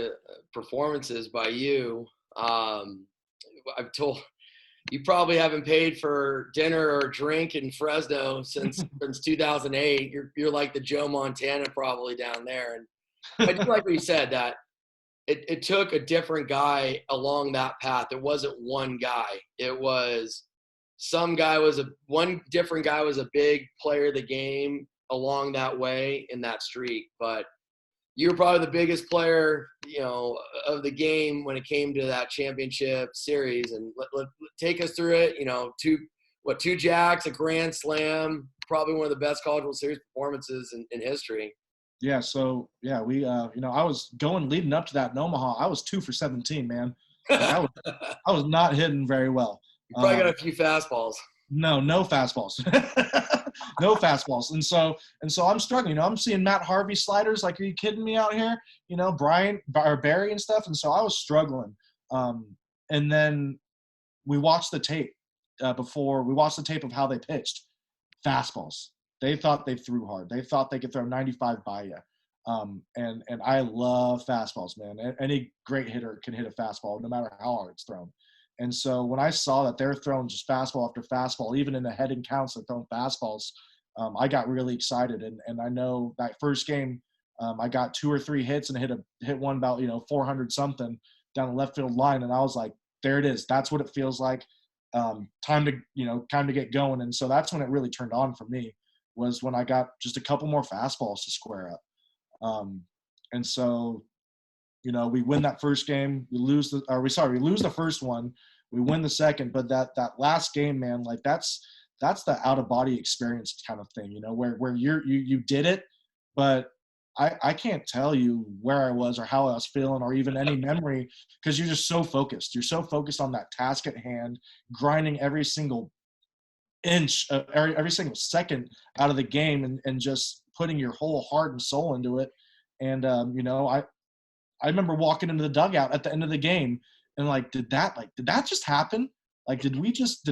performances by you. I've told you probably haven't paid for dinner or drink in Fresno since 2008. You're like the Joe Montana probably down there. And I do like what you said, that it took a different guy along that path. It wasn't one guy. It was one different guy was a big player of the game along that way in that streak. But you're probably the biggest player, of the game when it came to that championship series. And take us through it. 2 jacks, a grand slam, probably one of the best College World Series performances in history. Yeah. So yeah, we I was leading up to that in Omaha. I was 2 for 17, man. Like, I was not hitting very well. You probably got a few fastballs. No fastballs. No fastballs. And so I'm struggling. I'm seeing Matt Harvey sliders. Like, are you kidding me out here? Brian or Barry and stuff. And so I was struggling. And then we watched the tape of how they pitched. Fastballs. They thought they threw hard. They thought they could throw 95 by you. And I love fastballs, man. Any great hitter can hit a fastball, no matter how hard it's thrown. And so when I saw that they're throwing just fastball after fastball, even in the heading counts, they're throwing fastballs, I got really excited. And I know that first game, I got 2 or 3 hits and hit one about 400 something down the left field line, and I was like, there it is. That's what it feels like. Time to get going. And so that's when it really turned on for me, was when I got just a couple more fastballs to square up. And so, we win that first game. We lose the first one. We win the second, but that last game, man, like that's the out of body experience kind of thing, where you did it, but I can't tell you where I was or how I was feeling or even any memory, because you're just so focused. You're so focused on that task at hand, grinding every single inch, every single second out of the game, and just putting your whole heart and soul into it. And I remember walking into the dugout at the end of the game and like, did that just happen? Like, did we just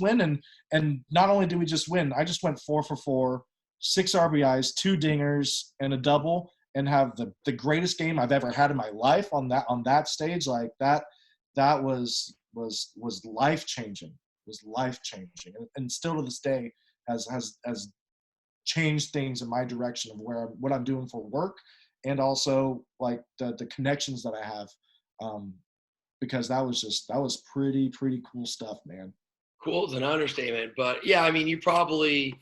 win? And not only did we just win, I just went 4 for 4, 6 RBIs, 2 dingers, and a double, and have the greatest game I've ever had in my life on that stage. Like that was life changing. Was life changing, and still to this day has changed things in my direction of what I'm doing for work, and also like the connections that I have, because that was pretty cool stuff, man. Cool is an understatement, but yeah, I mean, you probably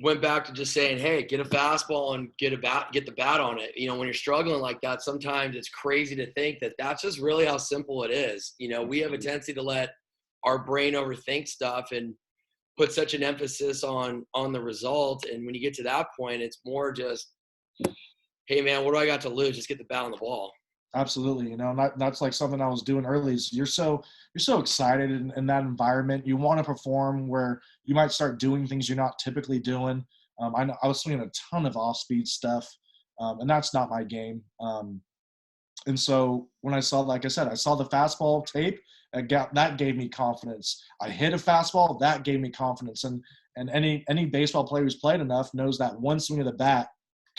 went back to just saying, hey, get a fastball and get the bat on it. You know, when you're struggling like that, sometimes it's crazy to think that that's just really how simple it is. You know, we have a tendency to let our brain overthink stuff and put such an emphasis on the result. And when you get to that point, it's more just, hey man, what do I got to lose? Just get the bat on the ball. Absolutely. You know, that's like something I was doing early is you're so excited in that environment. You want to perform where you might start doing things you're not typically doing. I know I was swinging a ton of off-speed stuff, and that's not my game. And so when I saw, like I said, I saw the fastball tape, that gave me confidence. I hit a fastball, that gave me confidence. And any baseball player who's played enough knows that one swing of the bat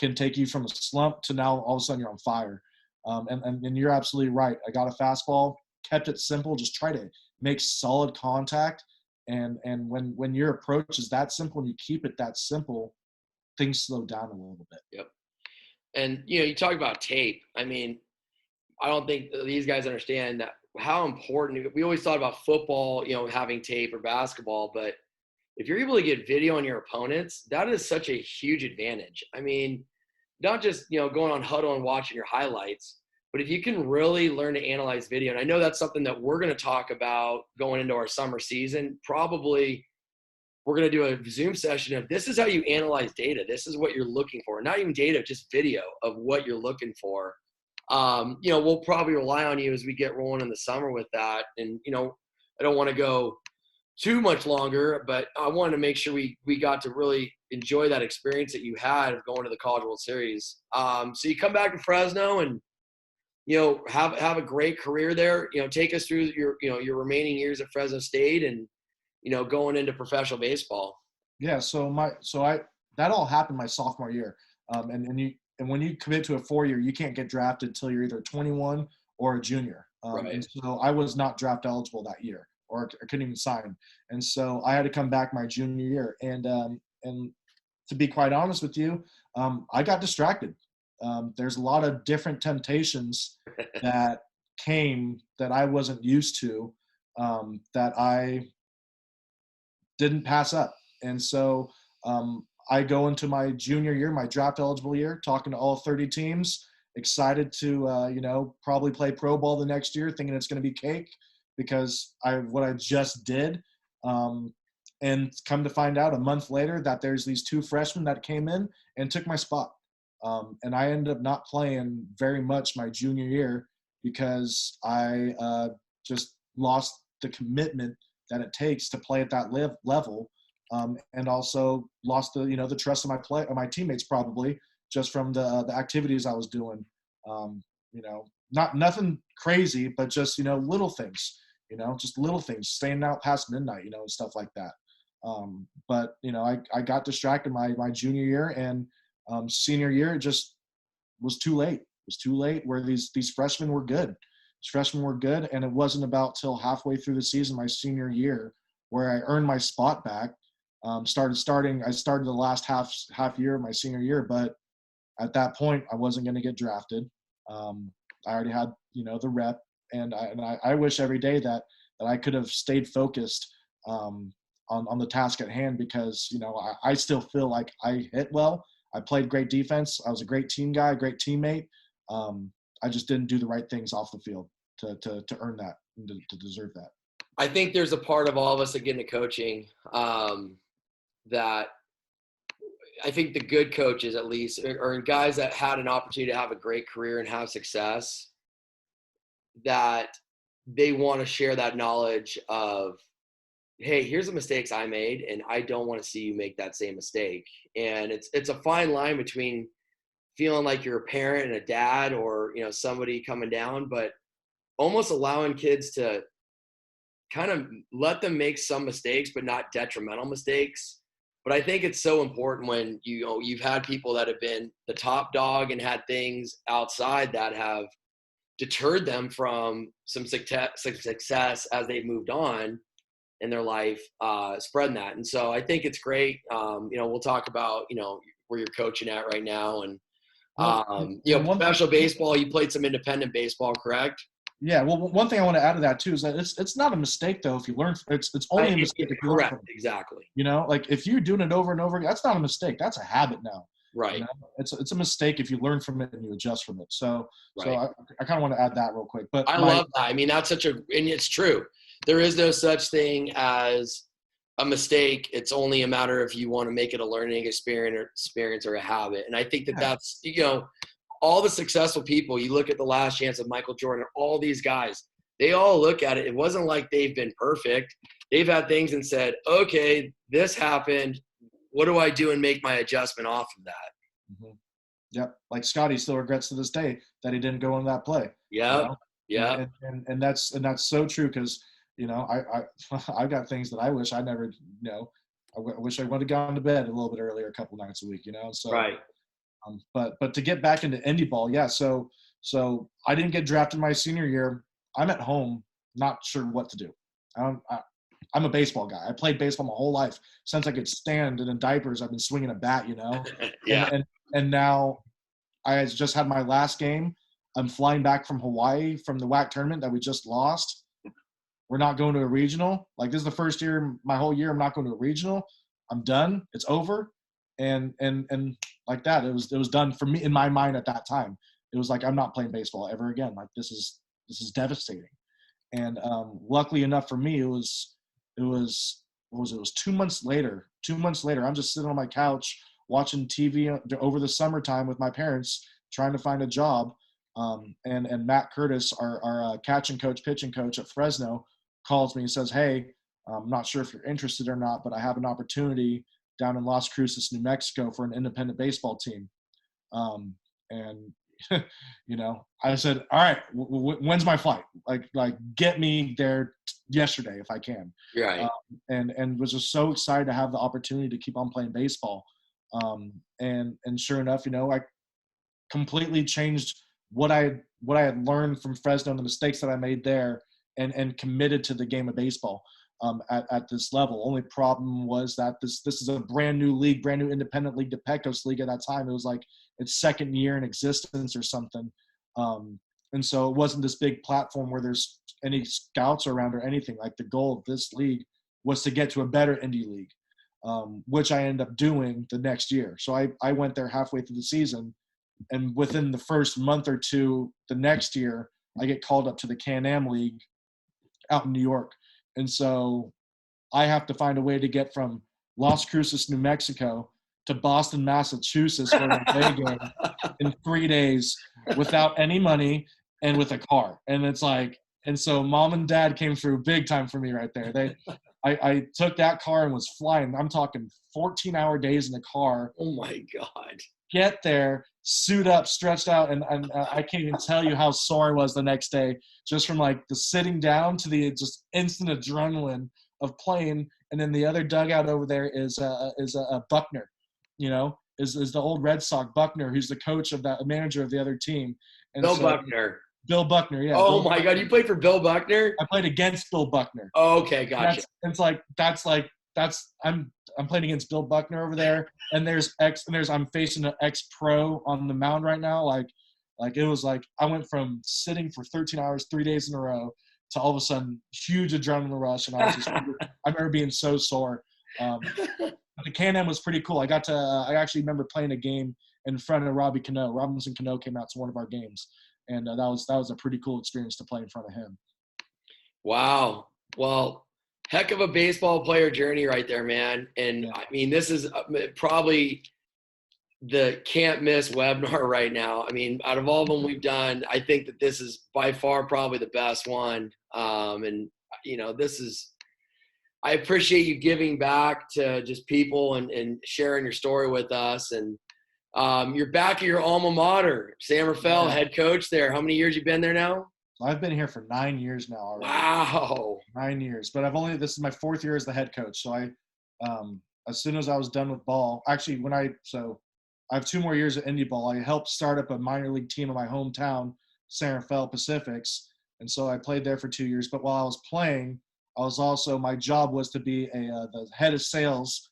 can take you from a slump to now all of a sudden you're on fire. And you're absolutely right. I got a fastball, kept it simple, just try to make solid contact. And when your approach is that simple and you keep it that simple, things slow down a little bit. Yep. And, you know, you talk about tape. I mean, I don't think these guys understand that how important – we always thought about football, you know, having tape or basketball, but if you're able to get video on your opponents, that is such a huge advantage. I mean, not just, you know, going on Huddle and watching your highlights, but if you can really learn to analyze video, and I know that's something that we're going to talk about going into our summer season. Probably we're going to do a Zoom session of this is how you analyze data. This is what you're looking for. Not even data, just video of what you're looking for. You know, we'll probably rely on you as we get rolling in the summer with that. And, you know, I don't want to go too much longer, but I wanted to make sure we got to really enjoy that experience that you had of going to the College World Series. So you come back to Fresno and, you know, have a great career there. You know, take us through your remaining years at Fresno State and, you know, going into professional baseball. Yeah. That all happened my sophomore year. And when you commit to a 4-year, you can't get drafted until you're either 21 or a junior. Right. And so I was not draft eligible that year, or I couldn't even sign. And so I had to come back my junior year. And to be quite honest with you, I got distracted. There's a lot of different temptations that came that I wasn't used to, that I didn't pass up. And so I go into my junior year, my draft eligible year, talking to all 30 teams, excited to, you know, probably play pro ball the next year, thinking it's going to be cake because what I just did. And come to find out a month later that there's these 2 freshmen that came in and took my spot. And I ended up not playing very much my junior year because I just lost the commitment that it takes to play at that level. And also lost the trust of my teammates, probably just from the activities I was doing. You know, nothing crazy, but just, you know, little things, you know, just little things, staying out past midnight, you know, and stuff like that. But, you know, I got distracted my junior year, and senior year, it just was too late. It was too late where these freshmen were good. These freshmen were good, and it wasn't about till halfway through the season, my senior year, where I earned my spot back. I started the last half year of my senior year, but at that point I wasn't going to get drafted. I already had, you know, the rep, and I wish every day that I could have stayed focused on the task at hand, because, you know, I still feel like I hit well. I played great defense. I was a great team guy, great teammate. I just didn't do the right things off the field to earn that and to deserve that. I think there's a part of all of us that get into coaching that I think the good coaches, at least, or guys that had an opportunity to have a great career and have success, that they want to share that knowledge of, hey, here's the mistakes I made, and I don't want to see you make that same mistake. And it's a fine line between feeling like you're a parent and a dad, or, you know, somebody coming down, but almost allowing kids to kind of let them make some mistakes, but not detrimental mistakes. But I think it's so important when you've had people that have been the top dog and had things outside that have deterred them from some success as they've moved on in their life, spreading that. And so I think it's great. You know, we'll talk about, you know, where you're coaching at right now, and you know, professional baseball. You played some independent baseball, correct? Yeah, well, one thing I want to add to that too is that it's not a mistake though if you learn. It's only a mistake if you learn Correct. from it. Exactly. You know, like if you're doing it over and over again, that's not a mistake. That's a habit now. You Right. know, it's a mistake if you learn from it and you adjust from it. So Right. I kind of want to add that real quick. But I love that. I mean, that's and it's true. There is no such thing as a mistake. It's only a matter if you want to make it a learning experience or a habit. And I think that yeah, that's, all the successful people, you look at the Last Chance of Michael Jordan, all these guys, they all look at it. It wasn't like they've been perfect. They've had things and said, okay, this happened. What do I do and make my adjustment off of that? mm-hmm. Yep. Like Scotty still regrets to this day that he didn't go on that play. You Yep. know, Yep. and that's so true because I got things that I wish I never I wish I would have gone to bed a little bit earlier a couple nights a week. So Right. but to get back into indie ball, yeah. So I didn't get drafted my senior year. I'm at home, not sure what to do. I'm a baseball guy. I played baseball my whole life since I could stand, and in diapers, I've been swinging a bat, and Yeah. and now I just had my last game. I'm flying back from Hawaii from the WAC tournament that we just lost. We're not going to a regional. Like this is the first year, my whole year, I'm not going to a regional. I'm done. It's over. And like that, it was done for me in my mind at that time. It was like I'm not playing baseball ever again. Like this is devastating. And luckily enough for me, it was what was it? It was 2 months later. 2 months later, I'm just sitting on my couch watching TV over the summertime with my parents, trying to find a job. And Matt Curtis, our catching coach, pitching coach at Fresno, calls me and says, "Hey, I'm not sure if you're interested or not, but I have an opportunity down in Las Cruces, New Mexico, for an independent baseball team." And I said, "All right, when's my flight? Like get me there yesterday if I can." Right. And was just so excited to have the opportunity to keep on playing baseball. And sure enough, I completely changed what I had learned from Fresno and the mistakes that I made there, and committed to the game of baseball at this level. Only problem was that this is a brand new league, brand new independent league, the Pecos League at that time. It was like its second year in existence or something. And so it wasn't this big platform where there's any scouts around or anything. Like the goal of this league was to get to a better indie league, which I ended up doing the next year. So I went there halfway through the season, and within the first month or two the next year, I get called up to the Can-Am League out in New York. And so I have to find a way to get from Las Cruces, New Mexico to Boston, Massachusetts for an away game in 3 days without any money and with a car. And it's like, and so mom and dad came through big time for me right there. I took that car and was flying. I'm talking 14-hour days in the car. Oh my God. Get there, suit up, stretched out, and I can't even tell you how sore I was the next day, just from like the sitting down to the just instant adrenaline of playing. And then the other dugout over there is a Buckner, is the old Red Sox Buckner, who's the coach of that, manager of the other team. And Bill so Buckner. Bill Buckner, yeah. Oh Bill my Buckner. God, you played for Bill Buckner? I played against Bill Buckner. Oh, okay, gotcha. I'm playing against Bill Buckner over there, and I'm facing an ex-pro on the mound right now. Like it was like I went from sitting for 13 hours, 3 days in a row, to all of a sudden huge adrenaline rush, and I remember being so sore. But the Can-Am was pretty cool. I actually remember playing a game in front of Robbie Cano. Robinson Cano came out to one of our games, and that was a pretty cool experience to play in front of him. Wow. Well, heck of a baseball player journey right there, man. And Yeah. I mean, this is probably the can't miss webinar right now. I mean, out of all of them we've done, I think that this is by far probably the best one. And I appreciate you giving back to just people and sharing your story with us. And you're back at your alma mater, San Rafael, head coach there. How many years you been there now? I've been here for 9 years now already. Wow. 9 years. But this is my 4th year as the head coach. So as soon as I was done with ball, actually I have 2 more years at Indy Ball. I helped start up a minor league team in my hometown, San Rafael Pacifics. And so I played there for 2 years. But while I was playing, my job was to be the head of sales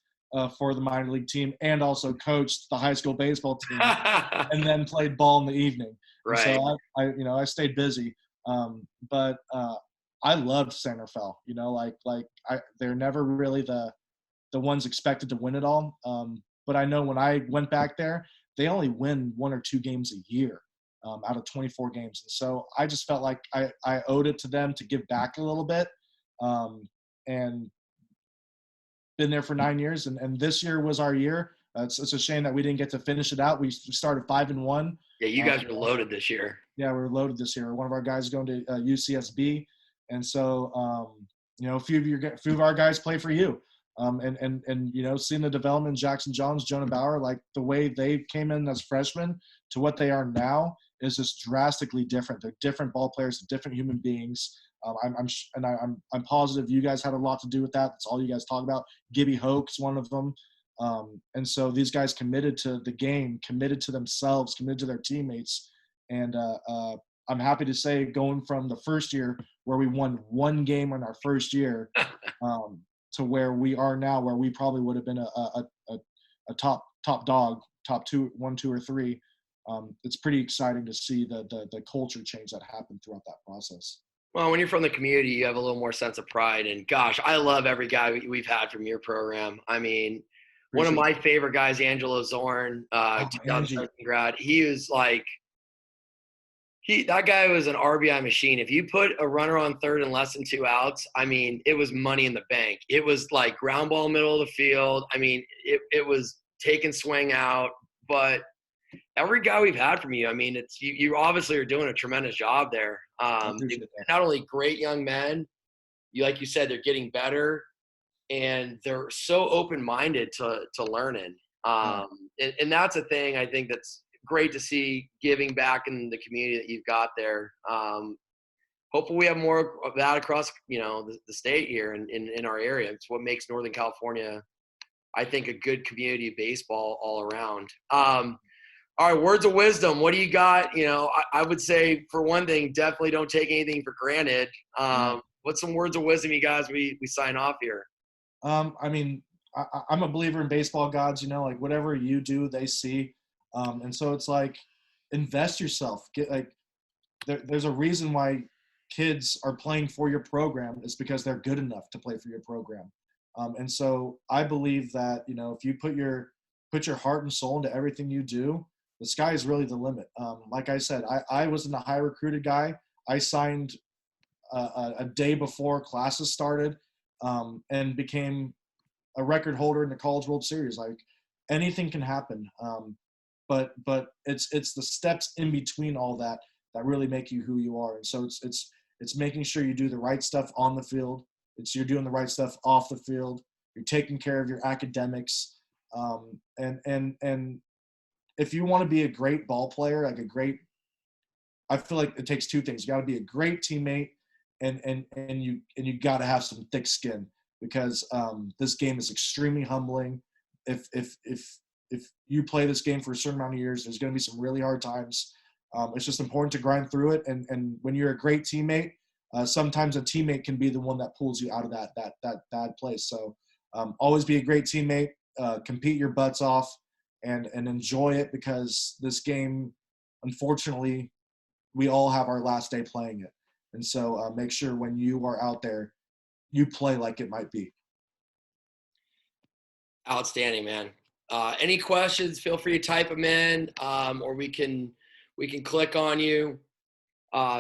for the minor league team, and also coached the high school baseball team, and then played ball in the evening. Right. And so I stayed busy. But I loved Santa Fe. You know, they're never really the ones expected to win it all. But I know when I went back there, they only win 1 or 2 games a year out of 24 games. And so I just felt like I owed it to them to give back a little bit. And been there for 9 years. And this year was our year. It's a shame that we didn't get to finish it out. We started 5-1. Yeah, you guys were loaded this year. Yeah, we were loaded this year. One of our guys is going to UCSB. And so, a few of our guys play for you. And seeing the development, Jackson Johns, Jonah Bauer, like the way they came in as freshmen to what they are now is just drastically different. They're different ball players, different human beings. I'm positive you guys had a lot to do with that. That's all you guys talk about. Gibby Hoke's one of them. And so these guys committed to the game, committed to themselves, committed to their teammates. And I'm happy to say going from the first year where we won 1 game in our first year to where we are now, where we probably would have been a top dog, top 1, 2, or 3. It's pretty exciting to see the culture change that happened throughout that process. Well, when you're from the community, you have a little more sense of pride. And gosh, I love every guy we've had from your program. I mean, one of my favorite guys, Angelo Zorn, 2017 grad. He was like, that guy was an RBI machine. If you put a runner on third and less than 2 outs, I mean, it was money in the bank. It was like ground ball middle of the field. I mean, it was take and swing out. But every guy we've had from you, I mean, it's you obviously are doing a tremendous job there. Not only great young men, like you said, they're getting better, and they're so open-minded to learning. And that's a thing I think that's great to see, giving back in the community that you've got there. Hopefully we have more of that across, the state here and in our area. It's what makes Northern California, I think, a good community of baseball all around. All right, words of wisdom. What do you got? I would say, for one thing, definitely don't take anything for granted. What's some words of wisdom, you guys, we sign off here? I mean, I'm a believer in baseball gods, like whatever you do, they see. And so it's like, invest yourself. There's a reason why kids are playing for your program. Is because they're good enough to play for your program. And so I believe that, if you put your heart and soul into everything you do, the sky is really the limit. Like I said, I wasn't a high recruited guy. I signed a day before classes started and became a record holder in the College World Series. Like, anything can happen. But it's the steps in between all that really make you who you are. And so it's making sure you do the right stuff on the field. You're doing the right stuff off the field. You're taking care of your academics. And if you want to be a great ball player, I feel like it takes 2 things. You got to be a great teammate, and you got to have some thick skin, because this game is extremely humbling. If you play this game for a certain amount of years, there's going to be some really hard times. It's just important to grind through it. And when you're a great teammate, sometimes a teammate can be the one that pulls you out of that bad place. So always be a great teammate, compete your butts off, and enjoy it, because this game, unfortunately, we all have our last day playing it. And so make sure when you are out there, you play like it might be. Outstanding, man. Any questions, feel free to type them in, or we can click on you.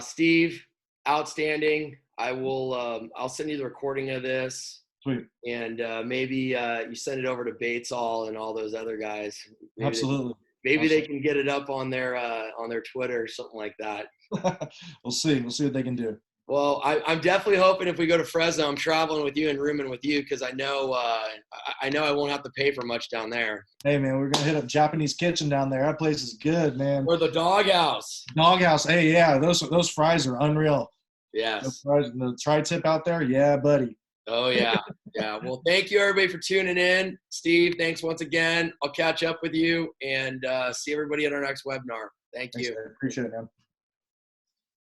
Steve, outstanding. I'll send you the recording of this. Sweet. And maybe you send it over to Batesall and all those other guys. Absolutely. Maybe they can get it up on their Twitter or something like that. We'll see. We'll see what they can do. Well, I'm definitely hoping if we go to Fresno, I'm traveling with you and rooming with you, because I know I won't have to pay for much down there. Hey, man, we're going to hit up Japanese Kitchen down there. That place is good, man. Or the Doghouse. Doghouse. Hey, yeah, those fries are unreal. Yes. Those fries, the tri-tip out there, yeah, buddy. Oh, yeah. Yeah. Well, thank you, everybody, for tuning in. Steve, thanks once again. I'll catch up with you and see everybody at our next webinar. Thank you. Thanks, appreciate it, man.